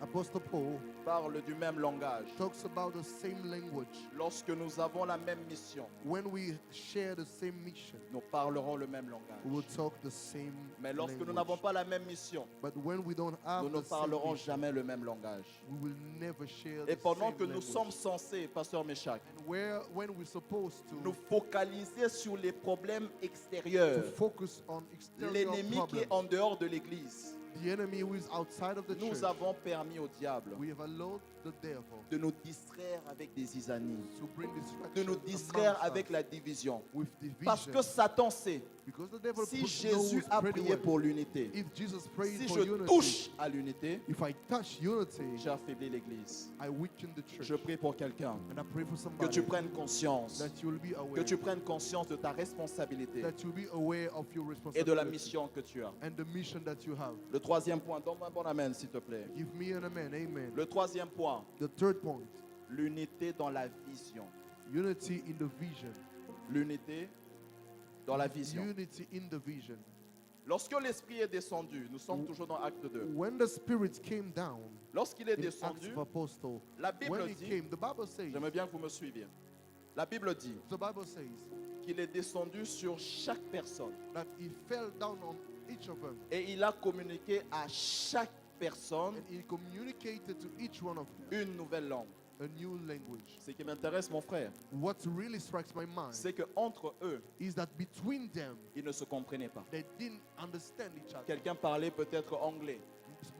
Apostle Paul parle du même langage. talks about the same language. Lorsque nous avons la même mission, When we share the same mission, nous parlerons le même we will langage. talk the same Mais lorsque nous language. n'avons pas la même mission, But when we don't have nous ne the same parlerons mission, jamais le même langage. we will never share Et the pendant same que nous language. sommes censés, Pasteur Méchac, And when we're supposed nous to focaliser sur les problèmes extérieurs, focus on external l'ennemi qui est problems, en dehors de l'église, The enemy who is outside of the nous church, avons permis au diable we have allowed the devil de nous distraire avec des isanies, to bring de distraction nous distraire avec la division. with Parce division. que Satan sait, Because the devil si knows Jésus a pretty prié well, pour l'unité, if Jesus prayed si for je unity, touche à l'unité, if I touch unity, j'ai affaibli l'Église. I weaken the church. Je prie pour quelqu'un, And I pray for que somebody tu prennes conscience, that you will be que aware, tu prennes conscience de ta responsabilité that you will be aware of your et de la responsibility mission que tu as. and the mission that you have. Le troisième point, donne-moi un bon amen s'il te plaît. Give me an amen. Amen. Le troisième point, The third point, l'unité dans la vision. unity in the vision. L'unité dans la vision. Unity in the vision. Lorsque l'Esprit est descendu, nous sommes toujours dans Acte 2. When the Spirit came down Lorsqu'il est in Acts descendu, of Apostle, la Bible when he dit, came, the Bible says, j'aimerais bien que vous me suiviez. La Bible dit qu'il est descendu sur chaque personne that he fell down on each of them et il a communiqué à chaque personne and he communicated to each one of them une nouvelle langue. a new language. Ce qui m'intéresse, mon frère, What really strikes my mind c'est qu'entre eux, is that between them, ils ne se comprenaient pas. they didn't understand each other. Quelqu'un parlait peut-être anglais,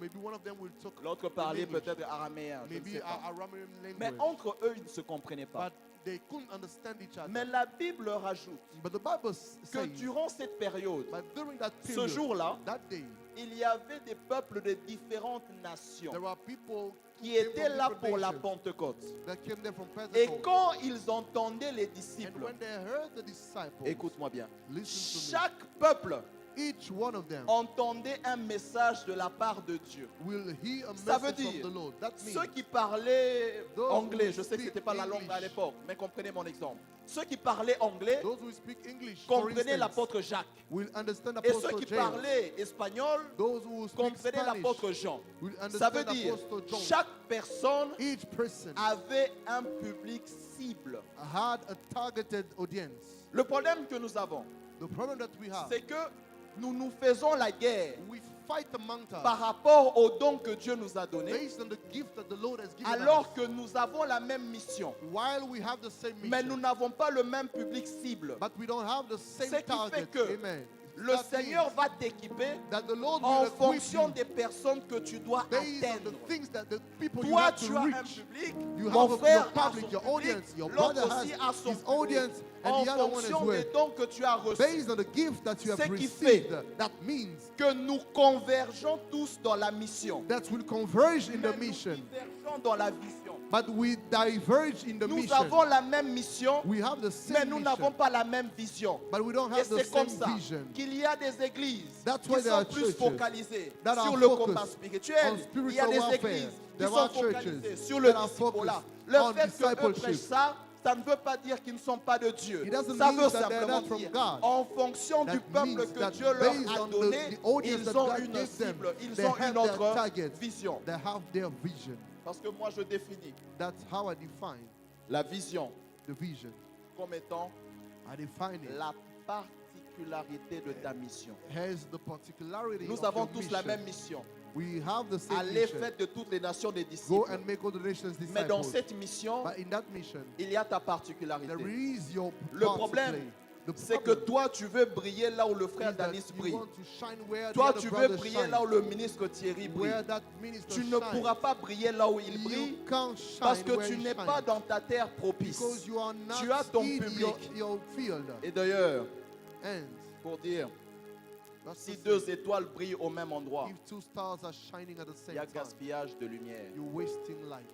Maybe one of them will talk l'autre parlait English, peut-être araméen, je ne maybe sais pas. Aramean Mais language, entre eux, ils ne se comprenaient pas. but they couldn't understand each other. Mais la Bible rajoute But the Bible que says durant cette période, that during that ce period, jour-là, that day, il y avait des peuples de différentes nations there were people qui came étaient from là different pour la nations Pentecôte. that came there from Et Pentecost. quand ils entendaient les And disciples, when they heard the disciples, écoute-moi bien, listen chaque peuple to me, each one of them entendait un message de la part de Dieu. will hear a Ça veut message dire, from the Lord. That means ceux qui parlaient Those anglais, who je sais que ce speak n'était pas la langue à English. l'époque, mais comprenez mon exemple. Ceux qui parlaient anglais those who speak English, for comprenaient instance, l'apôtre Jacques. will understand Et ceux Apostle qui James. parlaient espagnol Those who speak comprenaient Spanish l'apôtre Jean. will Ça veut understand dire, Apostle John. chaque personne Each person avait un public cible. had a targeted audience. Le problème que nous avons, The problem that we have, c'est que nous nous faisons la guerre we fight among us par rapport aux dons que Dieu nous a donnés, based on the gift that the Lord has given alors us. que nous avons la même mission. While we have the same Mais nous mission, n'avons pas le même public cible. but we don't have the Ce same qui target. fait que Amen. Le That Seigneur means va t'équiper that the Lord en will equip fonction you des personnes que tu dois based on atteindre. the things that the people you Toi, have tu to as un reach. public, You mon have frère your a public, son your public, audience, your l'autre brother aussi a has son his public, audience, and en the other one as fonction des well. dons que tu as reçus. Based on the gift that you have Ce qui received, fait that means Que nous convergeons tous dans la mission. that will converge in Mais the nous mission, divergeons dans la vision. but we diverge in the Nous mission. avons la même mission, We have the mais same nous n'avons mission, pas la même vision. but we don't Et have the c'est comme same ça vision. qu'il y a des églises That's qui why there sont are plus churches focalisées that are sur le focused combat spirituel. on Il y a spiritual des warfare. églises qui There sont are focalisées churches sur le that are disciple-là. focused Le on fait qu'eux discipleship. prêchent ça, ça ne veut pas dire qu'ils ne sont pas de Dieu. It doesn't Ça mean veut that they're simplement not from dire, God. en fonction du That peuple means que that Dieu leur based a on donné, the audience ils that ont God une gave them, cible, ils they ont have une their autre target. vision. They have their vision. Parce que moi, je définis That's how I define la vision the vision. comme étant I define it la particularité de ta mission. has the particularity Nous of avons your tous mission. la même mission. We have the same Aller mission. faire de toutes les nations des Go disciples. and make all the nations Mais dans disciples. cette mission, But in that mission, il y a ta particularité. there is your Le part to problème, play. The c'est que problem toi, tu veux briller là où le frère is that Danis you brille. want to shine where the Toi, other tu veux brothers briller shine. là où le ministre Thierry brille. Where that minister Tu ne shines. pourras pas briller là où il You brille can't shine parce que where tu he n'es shines. pas dans ta terre propice. Because you are not Tu as ton in public. your field. Et d'ailleurs, And pour dire, that's si the deux same. étoiles brillent au même endroit, If two stars are shining at the il same y a time, gaspillage de lumière. you're wasting light.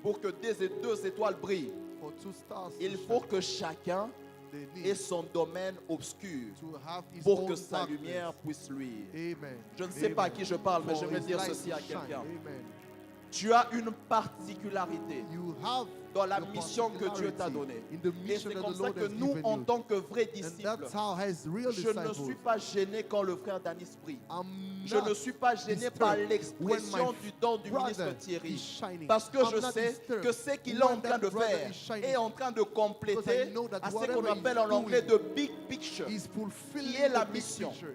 Pour que deux étoiles brillent, For two stars to il faut shine, que chacun they ait need son domaine obscur to have his pour own que sa darkness. lumière puisse luire. Amen. Je ne sais pas à qui je parle, mais For je vais his dire light ceci to à shine. quelqu'un. Amen. Tu as une particularité You have dans la your mission que Dieu t'a particularity donnée. in the Et mission c'est that comme the ça Lord que has nous, given en you. tant que vrais And disciples, that's how as real je ne suis disciples. pas gêné quand le frère Danis brille. I'm Je not ne suis pas gêné disturbed par when l'expression my du don du ministre brother Thierry. is shining. Parce que I'm je not sais disturbed que ce qu'il est when en train that de brother faire is shining. est en train de Because compléter I know that à ce whatever qu'on he's appelle en doing anglais de big picture. Is fulfilling Qui est la the big mission. picture.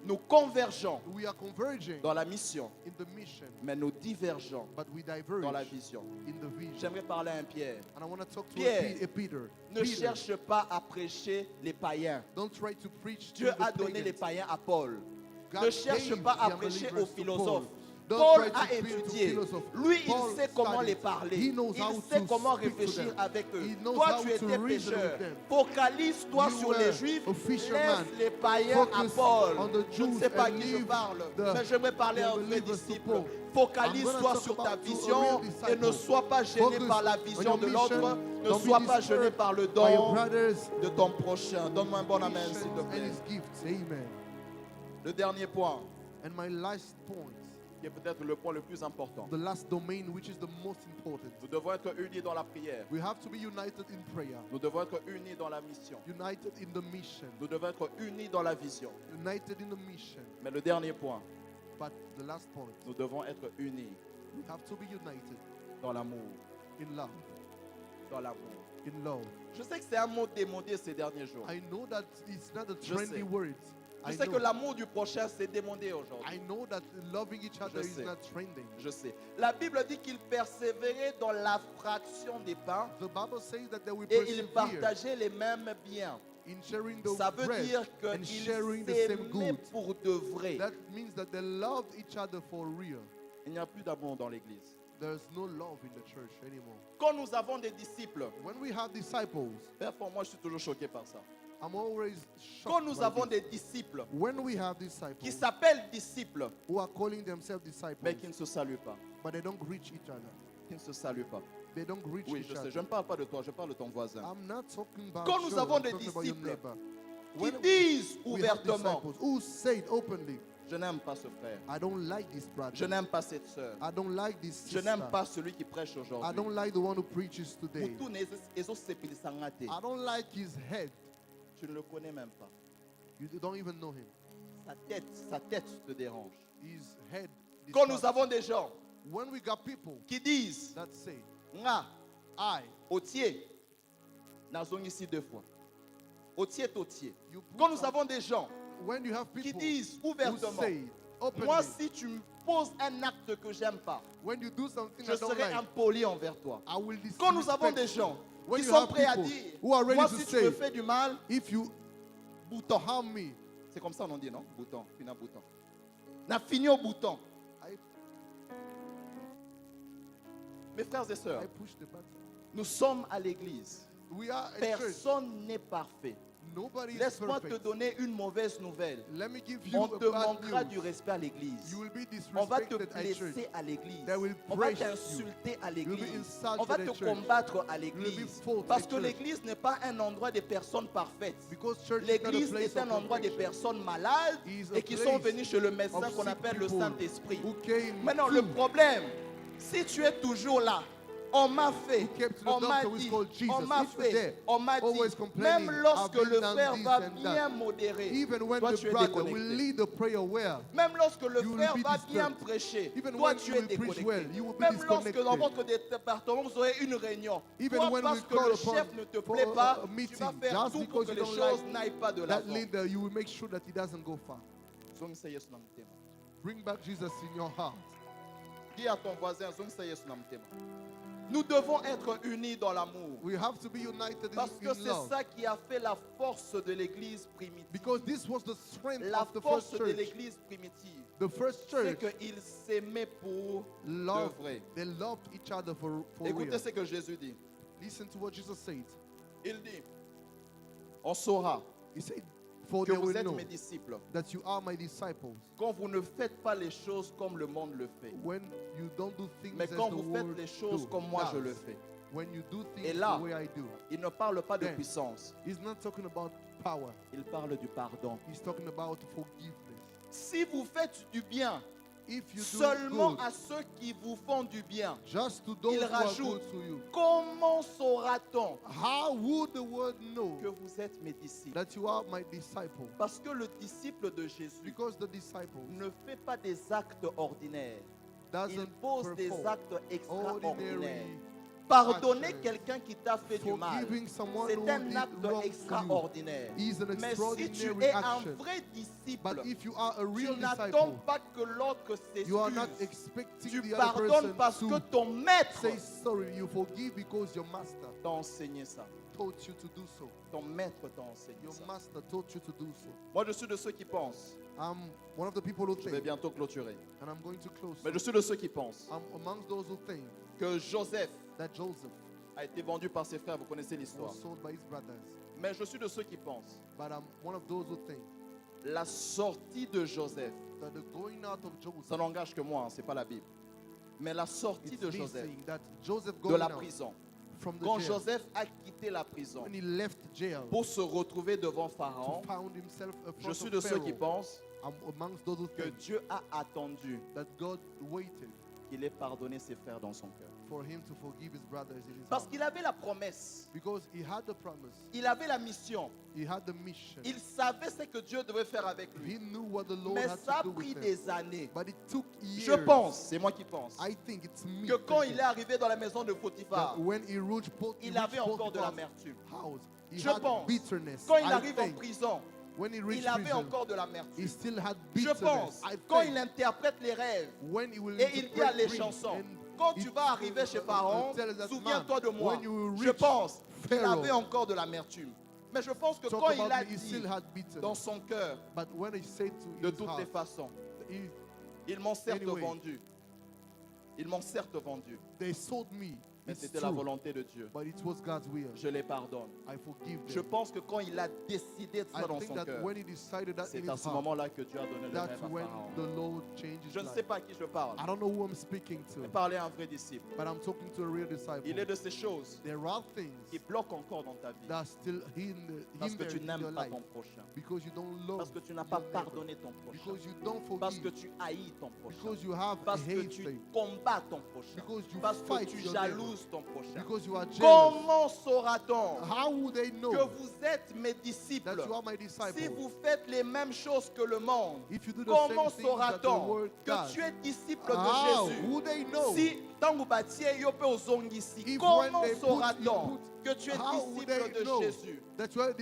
Nous convergeons We are converging dans la mission, in the mission, mais nous divergeons but we diverge dans la vision. in the vision. J'aimerais parler à un Pierre. And I want to talk to Pierre, a Peter. Ne Peter, cherche pas à prêcher les païens. don't try to preach Dieu to a the donné les pagans. païens à Paul. God Ne cherche gave pas à the prêcher unbelievers aux to philosophes. Don't Paul try to a appeal to étudié. philosophes. Lui, Paul il sait comment studied. les parler. He knows Il how sait to comment speak to réfléchir them. avec eux. He knows Toi, how tu to étais reason pécheur. with them. Focalise-toi You sur were les Juifs. a fisherman. Laisse les païens à Focus Paul. on the Je ne Jews sais pas à and qui je leave parle, the- mais j'aimerais parler à un vrai unbelievers to disciple. Paul. Focalise-toi I'm gonna sur talk ta about to a vision real et disciple. ne sois pas gêné Focus par la on vision your de mission. l'autre. Ne Don't be sois pas gêné disturbed par le by your don brothers' de ton prochain. Donne-moi un bon amen, s'il te missions and plaît. his gifts. Amen. Le dernier point, And my last point, qui est peut-être le point le plus important. the last domain, which is the most important. Nous devons être unis dans la prière. We have to be united in prayer, Nous devons être unis dans la mission. united in the mission, Nous devons être unis dans la vision. united in the mission. Mais le dernier point, But the last point, nous devons être unis we have to be united dans l'amour. in love, Dans l'amour. in love. je sais que c'est un mot démodé ces derniers jours. I know that it's not a Je trendy sais. word. Je I sais que know. l'amour du prochain, c'est démodé aujourd'hui. I know that loving each other Je is sais. not trending. Je sais. La Bible dit qu'il persévérait dans la fraction des pains The Bible says that they will et il persevere partageait les mêmes biens. in sharing the Ça veut bread dire and qu'ils sharing the same s'aimaient good. pour de vrai. That means that they loved each other for real. Il n'y a plus d'amour dans l'église. There's no love in the church anymore. Quand nous avons des disciples, When we have disciples, Parfois, moi, je suis toujours choqué par ça. I'm always quand shocked nous by avons this. des disciples When we have qui disciples s'appellent disciples, who are calling themselves disciples, Mais qui ne se saluent pas. but they don't reach each other. Qui ne se saluent pas. They don't reach Oui, each je sais. other. Je ne parle pas de toi, je parle de ton voisin. I'm not talking about Quand nous you, avons I'm des talking about your disciples neighbor. qui When disent we have ouvertement, disciples who say it openly, Je n'aime pas ce frère. I don't like this brother. Je n'aime pas cette sœur. I don't like this Je sister. n'aime pas celui qui prêche I aujourd'hui. don't like the one who preaches today. Mutu ezosepelisa te. I don't like his head. Tu ne le connais même pas. You don't even know him. Sa tête te dérange. His head. quand nous disturbs avons you. des gens When we got people qui disent, that say, nga, I, otier, nazongisi 2 fois. Otier, totier. you put Quand nous out- avons des gens when you have qui people disent who ouvertement, say it openly, moi si tu me poses un acte que j'aime pas, when you do something je I don't serai like, impoli envers toi. I will Quand nous avons disrespect des gens you. When qui you sont have prêts à people dire, who are ready moi to si tu me say, fais du mal, if you bouton. harm me, C'est comme ça on dit, non? Bouton. Fina bouton. N'a fini au bouton. I, Mes frères et sœurs, I push the button. Nous sommes à l'église. We are a church. Personne n'est parfait. Nobody is Laisse-moi te perfect. donner une mauvaise nouvelle. Let me give you On a te bad manquera news. du respect à l'église. You will be On va te disrespected at church. blesser à l'église. They will On va praise you. t'insulter à will be l'église. insulted On va at te church. combattre à will be l'église. fought Parce at que church. l'église n'est pas un endroit des personnes parfaites. Because church is not a L'église place est un of endroit des perfection. personnes malades It is a et qui sont place venues chez le médecin of qu'on sick appelle le people Saint-Esprit. who came Maintenant, to- le problème, si tu es toujours là, on m'a fait, Who came to the on m'a doctor who is dit, called Jesus. on m'a If you're fait, there, on m'a dit, always complaining, même lorsque I've been le done frère this va and that. bien modérer, Even when toi the tu es brother will déconnecté. lead the prayer well, Même lorsque le you will frère be va disturbed. bien prêcher, Even toi when tu you es will preach déconnecté. well, you will be Même lorsque disconnected. dans votre département vous aurez une réunion, Even toi when parce we que call le upon chef ne te for plaît a- pas, a tu vas meeting, faire just tout pour because que you les don't choses like n'aillent pas de that l'avant. leader, you will make sure that he doesn't go far. Zongisa Yesu na mtema. Bring back Jesus in your heart. Dis à ton voisin, Zongisa Yesu na mtema. Nous devons être unis dans l'amour. We have to be united Parce que in c'est love. ça qui a fait la force de l'église primitive. Because this was the strength La of the force first de church. l'église primitive, The first c'est church qu'ils s'aimaient pour loved, de vrai. they loved each other for Écoutez real. ce que Jésus dit. Listen to what Jesus said. Il dit, on saura He said, for que they vous will êtes know mes disciples that you are my disciples quand vous ne faites pas les choses comme le monde le fait, when you don't do things mais as quand the vous faites world les choses do, comme moi je does. le fais. When you do Et things là, the way I do. Il ne parle pas de Then, puissance, He's not talking about power. il parle du pardon. He's talking about forgiveness. si vous faites du bien If you do seulement good, à ceux qui vous font du bien, just to those il who are rajoute, good to you, comment saura-t-on how would the world know que vous êtes mes disciples? that you are my disciple? Parce que le disciple de Jésus Because the disciple ne fait pas des actes ordinaires. Il doesn't pose des perform actes extraordinaires. ordinary Pardonner actions. quelqu'un qui t'a fait du mal, forgiving someone c'est who un did acte wrong to you. extraordinaire. Is an Mais si tu extraordinary es un action. vrai disciple, But if you are a tu real n'attends disciple, pas que l'autre you are not s'excuse. expecting Tu the other pardonnes parce person que to ton maître say sorry. You forgive because your master T'as enseigné ça. taught you to do so. Ton maître t'a enseigné Your ça. master taught you to do so. Moi, je suis de ceux qui pensent. I'm one of the people who Je vais think, bientôt clôturer. and I'm going to close. Mais je suis de ceux qui pensent I'm amongst those who think que Joseph that Joseph a été vendu par ses frères. Vous connaissez l'histoire. was sold by his brothers. Mais je suis de ceux qui pensent But I'm one of those who think la sortie de Joseph, that the going out of ça Joseph, n'engage que moi, ce n'est pas la Bible. Mais la sortie it's de me Joseph saying that Joseph de going la out prison. from the Quand jail, Joseph a quitté la prison when he left jail pour se retrouver devant Pharaon, to found himself a je front suis of de ceux qui Pharaoh, pensent I'm amongst those who que think Dieu a attendu that God waited qu'il ait pardonné ses frères dans son cœur. for him to forgive his brothers in his Parce heart. qu'il avait la promesse, Because he had the promise, il avait la mission, he had the mission. il savait ce que Dieu devait faire avec lui. He knew what the Lord Mais had ça a to do pris with him. des années. But it took years. Je pense, c'est moi qui pense, I think it's me. que quand thinking il est arrivé dans la maison de Potiphar, that when he reached il avait encore de l'amertume. house, he Je had pense, bitterness. quand il I arrive en think prison, when he reached il avait prison, encore de he l'amertume. still had Je bitterness. pense, I quand think il interprète les rêves, when he will et il dit à interpret les dreams chansons, and quand he tu vas arriver chez Pharaon, tell that souviens-toi de man, moi. when you will Je reach pense qu'il Pharaoh, avait encore de l'amertume. Mais je pense que talk quand il about a me, he dit still had bitterness. dans son cœur, But when he said to de his toutes les heart, façons, he- ils m'ont certes Anyway. vendu. Ils m'ont certes vendu. they sold me. Mais It's c'était la true, volonté de Dieu. but it was God's will. Je les pardonne. I forgive Je them. pense que quand il a décidé de I ça dans think son that cœur, when he decided that in c'est à his ce heart, moment-là que Dieu a donné le that's rêve à when Pharaon. the Lord changed his Je ne life. sais pas à qui je parle. I don't know who I'm speaking Je vais to, parler à un vrai disciple. but I'm talking to a real disciple. Il est de ces choses There are things qui bloquent encore dans ta vie that still parce que hinder tu in your n'aimes pas life ton prochain, because you don't love parce que tu n'as your pas neighbor, pardonné ton prochain, because you don't parce que forgive, tu haïs ton prochain, because you have parce que hate tu them, combats ton prochain, because you parce que fight tu your neighbor, jalouses ton prochain. because you are jealous. Comment saura-t-on How would they know que vous êtes mes that disciples you are my si disciple? vous faites les mêmes choses que le monde? If you do the Comment same things that the saura-t-on world que does, tu es disciple de how Jésus? would they know? Si tango batie yo pe ozongisi, If comment when they put- saura-t-on you que tu es how would disciple they de know Jésus that you are a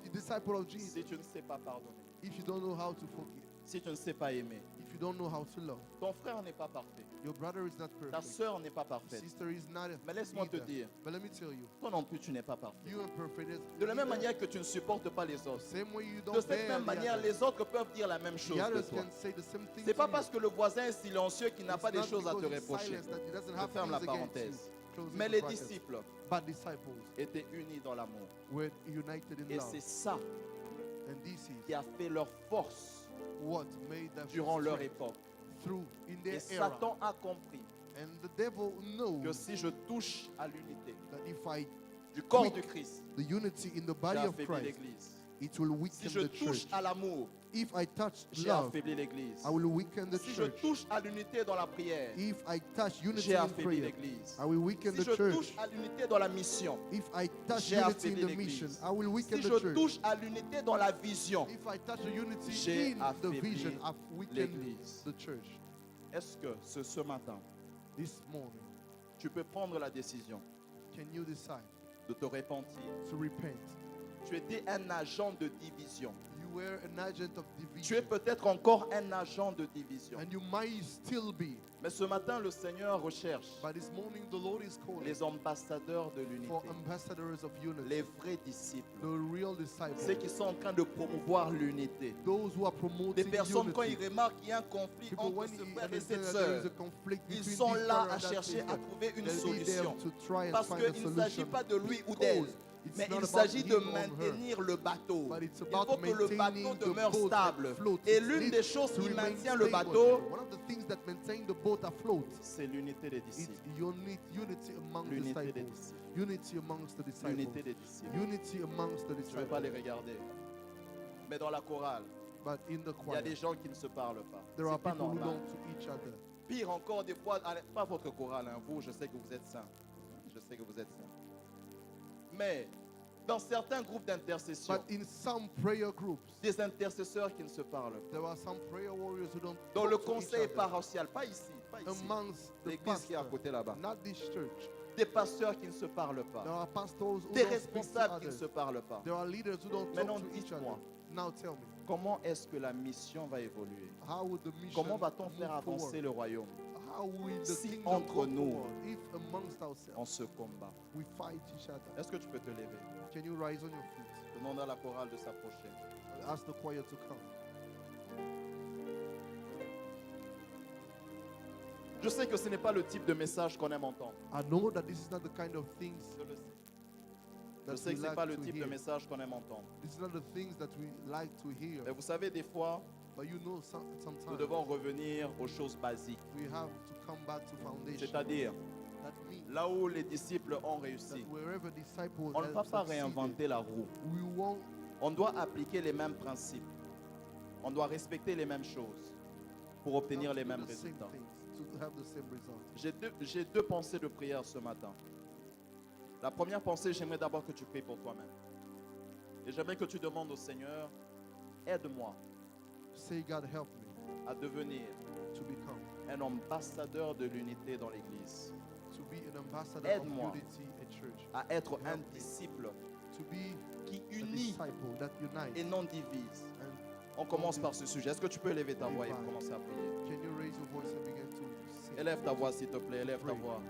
disciple of Jesus? si tu ne sais pas pardonner, If you don't know how to forgive, si tu ne sais pas aimer? if you don't know how to love, Ton frère n'est pas parfait, your brother is not ta perfect, sœur n'est pas parfaite. sister is not. Mais laisse-moi te either. dire, But let me tell you, toi non plus tu n'es pas parfait. you are perfect. De la même either. manière que tu ne supportes pas les autres, Same way you don't de cette bear même the manière, others. les autres peuvent dire la même chose The de others toi. can say the same thing C'est to pas you. parce que le voisin est silencieux qu'il n'a It's pas des not choses à te because he's reprocher. silenced that he doesn't Je have ferme la things against you. parenthèse. Close Mais the les bracket. disciples But disciples étaient unis dans l'amour. were united in Et love. c'est ça And this qui is a fait leur force what made them durant leur strength époque. through in Et their era. Satan a compris And the devil knows que si je touche à l'unité that if I du corps Quick. du Christ, the unity in the j'ai body of affaibli Christ, l'Église. it will Si weaken je the touche church. à l'amour, If I touch j'ai love, affaibli l'Église. I will weaken the Si je church. touche à l'unité dans la prière, If I touch unity j'ai in affaibli prayer, l'Église. I will weaken Si the je touche church. à l'unité dans la mission, If I touch j'ai unity in affaibli the l'Église. mission, I will weaken si the je church. touche à l'unité dans la vision, If I touch the unity j'ai in the affaibli vision, I've weakened l'Église. the church. Est-ce que ce matin, This morning, tu peux prendre la décision can you decide de te repentir? to repent? Tu étais un agent de division. You were an agent of Tu es division, peut-être encore un agent de division. and you might still be. Mais ce matin, le Seigneur recherche But this morning, the Lord is calling les ambassadeurs de l'unité, for ambassadors of unity, les vrais disciples, the real disciples, ceux qui sont en train de promouvoir l'unité. those who are Des promoting personnes, quand ils unity. remarquent qu'il y a un conflit People, entre when ce he frère et understand cette that there is sœur, a conflict ils between sont this là brother à and that chercher à sister, trouver une they'll be there solution. to try and Parce find a qu'il ne s'agit solution. pas de lui ou d'elle, Because it's mais not il about s'agit de him or her, maintenir le bateau. but it's Il about faut que le bateau maintaining the demeure boat stable. afloat. Et It l'une needs des choses to qui remain maintient le stable. bateau, One of the things that maintain the boat afloat, c'est l'unité des it's disciples. unity among the L'unité des disciples. disciples. Unity amongst the disciples. L'unité des disciples. Unity amongst the Je ne vais pas les disciples. regarder. Mais dans la chorale, But in the il y a choir, des gens qui ne se parlent pas. there are C'est pas people who normal. don't to each other. Pire encore, des fois, pas votre chorale, hein, vous, je sais que vous êtes saints. Je sais que vous êtes saints. Mais dans certains groupes d'intercession, But in some prayer groups, des intercesseurs qui ne se parlent pas. there are some prayer warriors who don't Dans talk le to each conseil other. paroissial, pas ici, pas ici. Amongst the L'église qui est à pastors, côté là-bas. not this church. Des pasteurs qui ne se parlent There pas. are pastors who Des don't speak to responsables qui ne others. se parlent pas. There are leaders who don't Maintenant, talk to each dites-moi. other. Now tell me, comment est-ce que la mission va évoluer? How will the mission Comment va-t-on move faire avancer forward? le royaume? How will the Si kingdom entre go nous, forward if amongst on ourselves se combat? we fight each other? Est-ce que tu peux te lever? Can you rise on your feet? Demande à la chorale de s'approcher. Ask the choir to come. Je sais que ce n'est pas le type de message qu'on aime entendre. I know that this is not the kind of things Je le sais. Je that sais we que ce n'est like pas le to type de hear. message qu'on aime entendre. This is not the things that we like to hear. Mais vous savez, des fois, But you know, nous sometimes devons revenir aux choses basiques. we have to come back to foundation. C'est-à-dire, That means là où les disciples ont that réussi, wherever disciples on ne va have pas succeeded, réinventer la roue. we won't On doit appliquer les mêmes principes. On doit respecter les mêmes choses pour obtenir have les to do mêmes the same résultats. things to have the same result. J'ai deux pensées de prière ce matin. La première pensée, j'aimerais d'abord que tu pries pour toi-même. Et j'aimerais que tu demandes au Seigneur, aide-moi Say, God, help me à devenir to become, un ambassadeur de l'unité dans l'Église, to be an ambassador Aide-moi. of unity at church, à être un Help me. disciple to be qui a unit disciple that unites. et non divise. And On commence par ce sujet. Est-ce que tu peux élever ta voix et Divine. commencer à prier? can you raise your voice and begin to sing? Élève ta voix s'il te plaît, élève ta Pray. voix.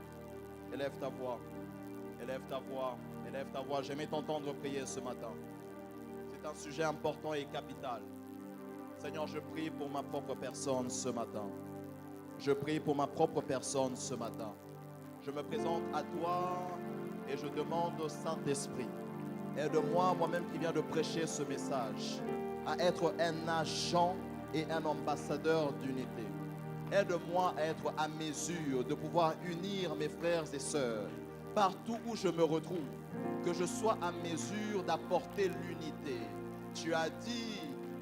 Élève ta voix. Élève ta voix. Élève ta voix. J'aimerais t'entendre prier ce matin. C'est un sujet important et capital. Seigneur, je prie pour ma propre personne ce matin. Je prie pour ma propre personne ce matin. Je me présente à toi et je demande au Saint-Esprit, aide-moi, moi-même qui viens de prêcher ce message, à être un agent et un ambassadeur d'unité. Aide-moi à être à mesure de pouvoir unir mes frères et sœurs partout où je me retrouve, que je sois à mesure d'apporter l'unité. Tu as dit,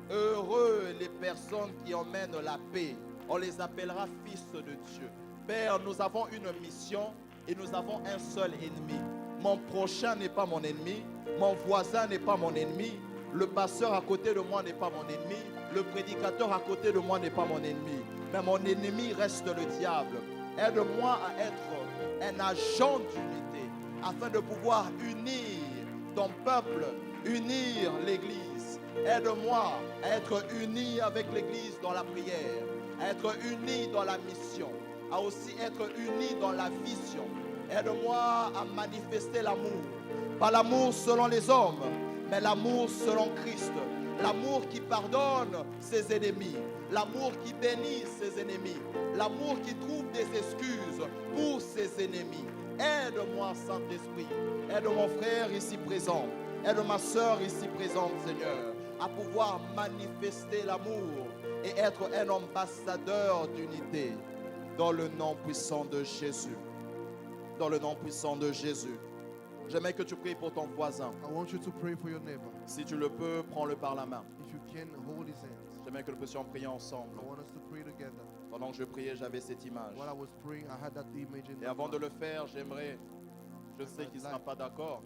heureux les personnes qui emmènent la paix, on les appellera fils de Dieu. Père, nous avons une mission et nous avons un seul ennemi. Mon prochain n'est pas mon ennemi, mon voisin n'est pas mon ennemi, le pasteur à côté de moi n'est pas mon ennemi, le prédicateur à côté de moi n'est pas mon ennemi, mais mon ennemi reste le diable. Aide-moi à être un agent d'unité afin de pouvoir unir ton peuple, unir l'Église. Aide-moi à être uni avec l'Église dans la prière, à être uni dans la mission, à aussi être uni dans la vision. Aide-moi à manifester l'amour, pas l'amour selon les hommes, mais l'amour selon Christ. L'amour qui pardonne ses ennemis, l'amour qui bénit ses ennemis, l'amour qui trouve des excuses pour ses ennemis. Aide-moi, Saint-Esprit, aide mon frère ici présent, aide ma soeur ici présente, Seigneur, à pouvoir manifester l'amour et être un ambassadeur d'unité dans le nom puissant de Jésus. Dans le nom puissant de Jésus. J'aimerais que tu pries pour ton voisin. I want you to pray for your neighbor. Si tu le peux, prends-le par la main. If you can, hold his hands. J'aimerais que nous puissions prier ensemble. I want us to pray together. Pendant que je priais, j'avais cette image. While I was praying, I had that image in Et my avant de mind. le faire, je sais qu'il ne sera pas d'accord,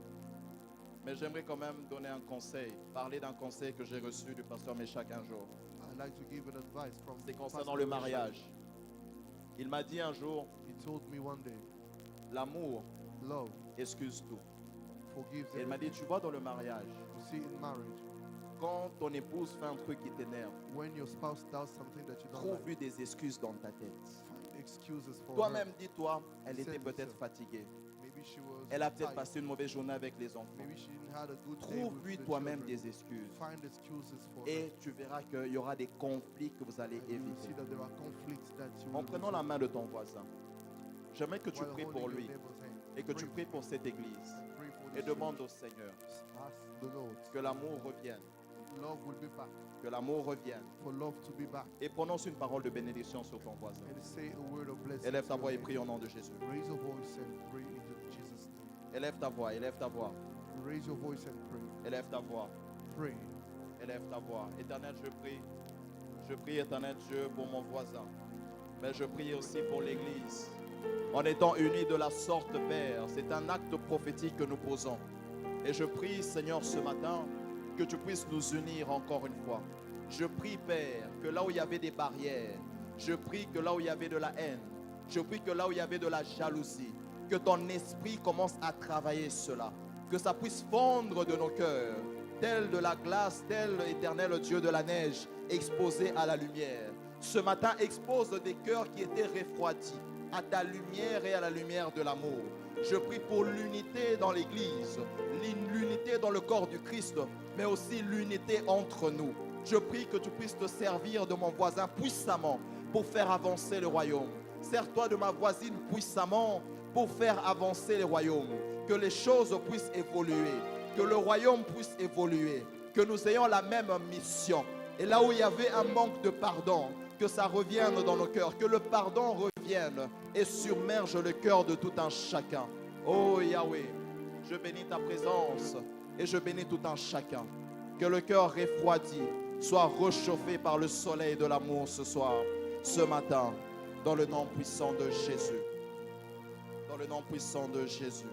mais j'aimerais quand même donner un conseil, parler d'un conseil que j'ai reçu du pasteur Méchac un jour. I'd like to give an advice from C'est concernant Pastor le Meshach. mariage. Il m'a dit un jour, He told me one day, l'amour love excuse tout. forgives Et il m'a dit, everything. tu vois dans le mariage, You see, in marriage, quand ton épouse fait un truc qui t'énerve, when your spouse does something that you don't trouve like, des excuses dans ta tête. find excuses for Toi-même, her. dis-toi, elle était Said peut-être yourself. fatiguée. Maybe she was Elle a peut-être tired. passé une mauvaise journée avec les enfants. Maybe she didn't have a good day Trouve-lui with the toi-même children. des excuses. Find excuses for Et her. tu verras qu'il y aura des conflits que vous allez And you will see éviter. that there are conflicts that you En will prenant la resolve main de ton voisin, j'aimerais que tu while pries holding pour your lui neighbor's hand. et que tu Pray pries pour cette église Pray for et this demande church. au Seigneur Ask the Lord. que l'amour revienne, Love will be back. que l'amour revienne. For love to be back. Et prononce une parole de bénédiction sur ton voisin. And say a word of blessing. Élève ta to voix et your prie au nom de Jésus. neighbor. Raise your voice and pray in Jesus' name. Élève ta voix, élève ta voix, Raise your voice and pray. élève ta voix, Pray. élève ta voix. Éternel, je prie, éternel Dieu, pour mon voisin. Mais je prie aussi pour l'église. En étant unis de la sorte, Père, c'est un acte prophétique que nous posons. Et je prie, Seigneur, ce matin, que tu puisses nous unir encore une fois. Je prie, Père, que là où il y avait des barrières, je prie que là où il y avait de la haine, je prie que là où il y avait de la jalousie, que ton esprit commence à travailler cela, que ça puisse fondre de nos cœurs tel de la glace, tel éternel Dieu de la neige, exposé à la lumière. Ce matin, expose des cœurs qui étaient refroidis à ta lumière et à la lumière de l'amour. Je prie pour l'unité dans l'Église, l'unité dans le corps du Christ, mais aussi l'unité entre nous. Je prie que tu puisses te servir de mon voisin puissamment pour faire avancer le royaume. Sers-toi de ma voisine puissamment pour faire avancer le royaume. Que les choses puissent évoluer, que le royaume puisse évoluer, que nous ayons la même mission. Et là où il y avait un manque de pardon, que ça revienne dans nos cœurs, que le pardon revienne et submerge le cœur de tout un chacun. Oh Yahweh, je bénis ta présence et je bénis tout un chacun. Que le cœur refroidi soit réchauffé par le soleil de l'amour ce soir, ce matin, dans le nom puissant de Jésus. Dans le nom puissant de Jésus.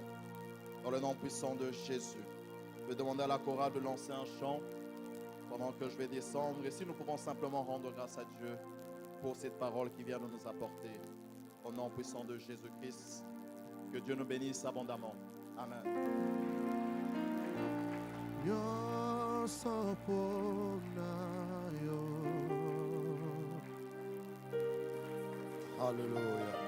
Dans le nom puissant de Jésus. Je vais demander à la chorale de lancer un chant pendant que je vais descendre. Et si nous pouvons simplement rendre grâce à Dieu pour cette parole qui vient de nous apporter. Au nom puissant de Jésus-Christ. Que Dieu nous bénisse abondamment. Amen. Alléluia.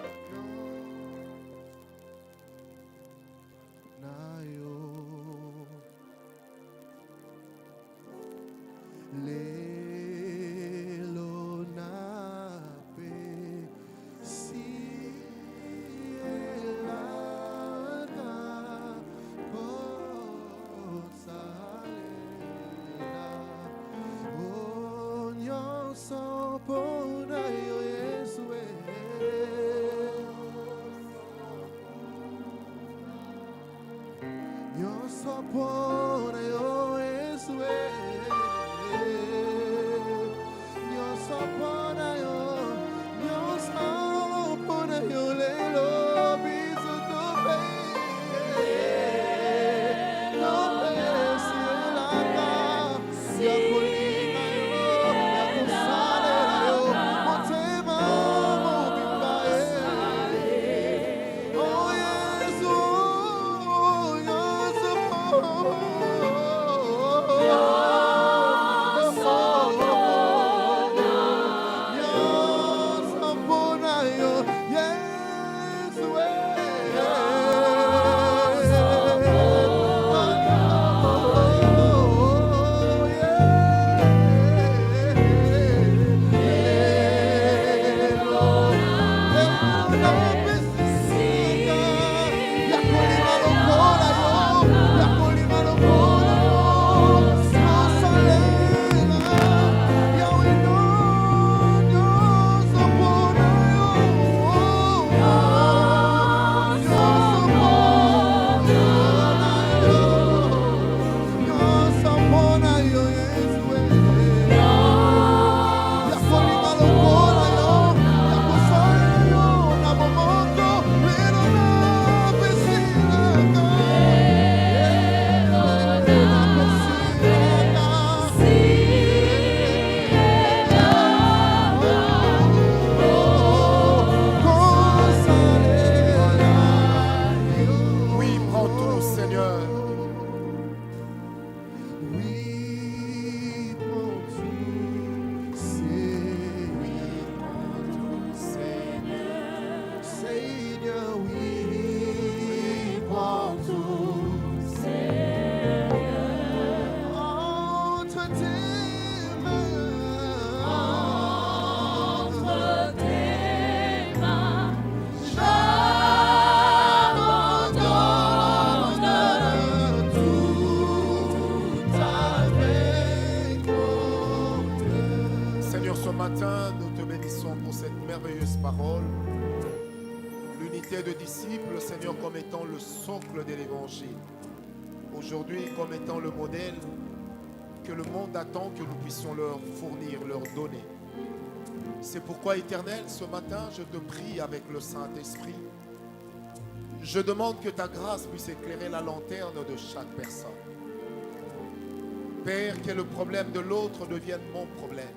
De disciples, Seigneur, comme étant le socle de l'évangile. Aujourd'hui, comme étant le modèle que le monde attend que nous puissions leur fournir, leur donner. C'est pourquoi, Éternel, ce matin, je te prie avec le Saint-Esprit. Je demande que ta grâce puisse éclairer la lanterne de chaque personne. Père, que le problème de l'autre devienne mon problème.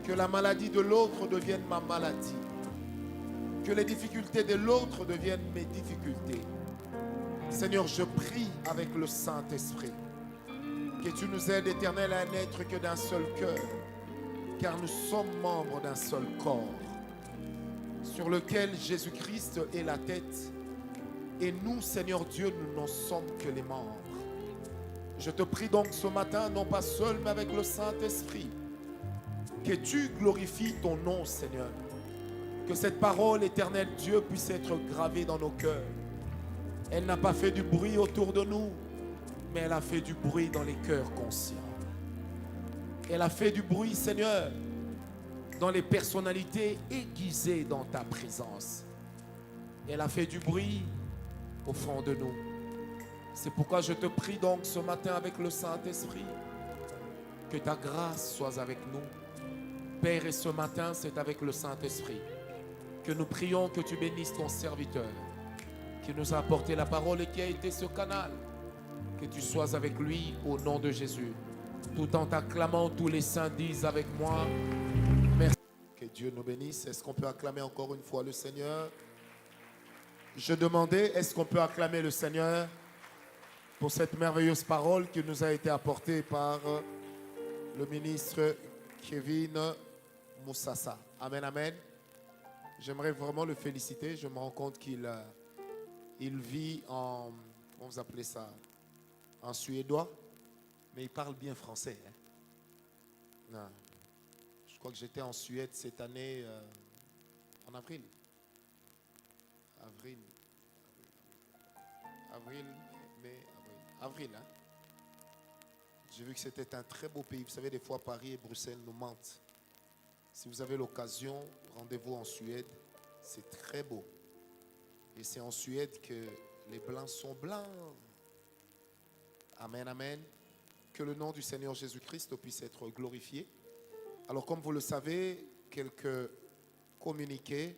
Que la maladie de l'autre devienne ma maladie. Que les difficultés de l'autre deviennent mes difficultés. Seigneur, je prie avec le Saint-Esprit Que tu nous aides, Éternel, à n'être que d'un seul cœur, car nous sommes membres d'un seul corps, sur lequel Jésus-Christ est la tête, et nous, Seigneur Dieu, nous n'en sommes que les membres. Je te prie donc ce matin, non pas seul, mais avec le Saint-Esprit, que tu glorifies ton nom, Seigneur. Que cette parole, Éternel Dieu, puisse être gravée dans nos cœurs. Elle n'a pas fait du bruit autour de nous, mais elle a fait du bruit dans les cœurs conscients. Elle a fait du bruit, Seigneur, dans les personnalités aiguisées dans ta présence. Elle a fait du bruit au fond de nous. C'est pourquoi je te prie donc ce matin avec le Saint-Esprit, que ta grâce soit avec nous. Père, et ce matin, c'est avec le Saint-Esprit que nous prions que tu bénisses ton serviteur, qui nous a apporté la parole et qui a été ce canal. Que tu sois avec lui au nom de Jésus. Tout en t'acclamant, tous les saints disent avec moi, merci. Que Dieu nous bénisse. Est-ce qu'on peut acclamer encore une fois le Seigneur? Je demandais, est-ce qu'on peut acclamer le Seigneur pour cette merveilleuse parole qui nous a été apportée par le ministre Kevin Moussassa. Amen, amen. J'aimerais vraiment le féliciter. Je me rends compte qu'il vit en, comment vous appelez ça, en suédois, mais il parle bien français. Hein? Non. Je crois que j'étais en Suède cette année, en avril. Avril, hein? J'ai vu que c'était un très beau pays. Vous savez, des fois, Paris et Bruxelles nous mentent. Si vous avez l'occasion, rendez-vous en Suède. C'est très beau. Et c'est en Suède que les Blancs sont blancs. Amen, amen. Que le nom du Seigneur Jésus-Christ puisse être glorifié. Alors, comme vous le savez, quelques communiqués.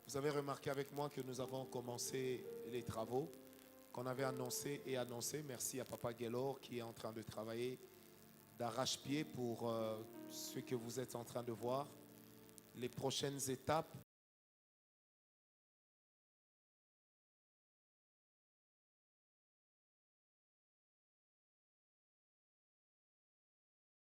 Vous avez remarqué avec moi que nous avons commencé les travaux qu'on avait annoncés et annoncés. Merci à Papa Guélor qui est en train de travailler d'arrache-pied pour ce que vous êtes en train de voir. Les prochaines étapes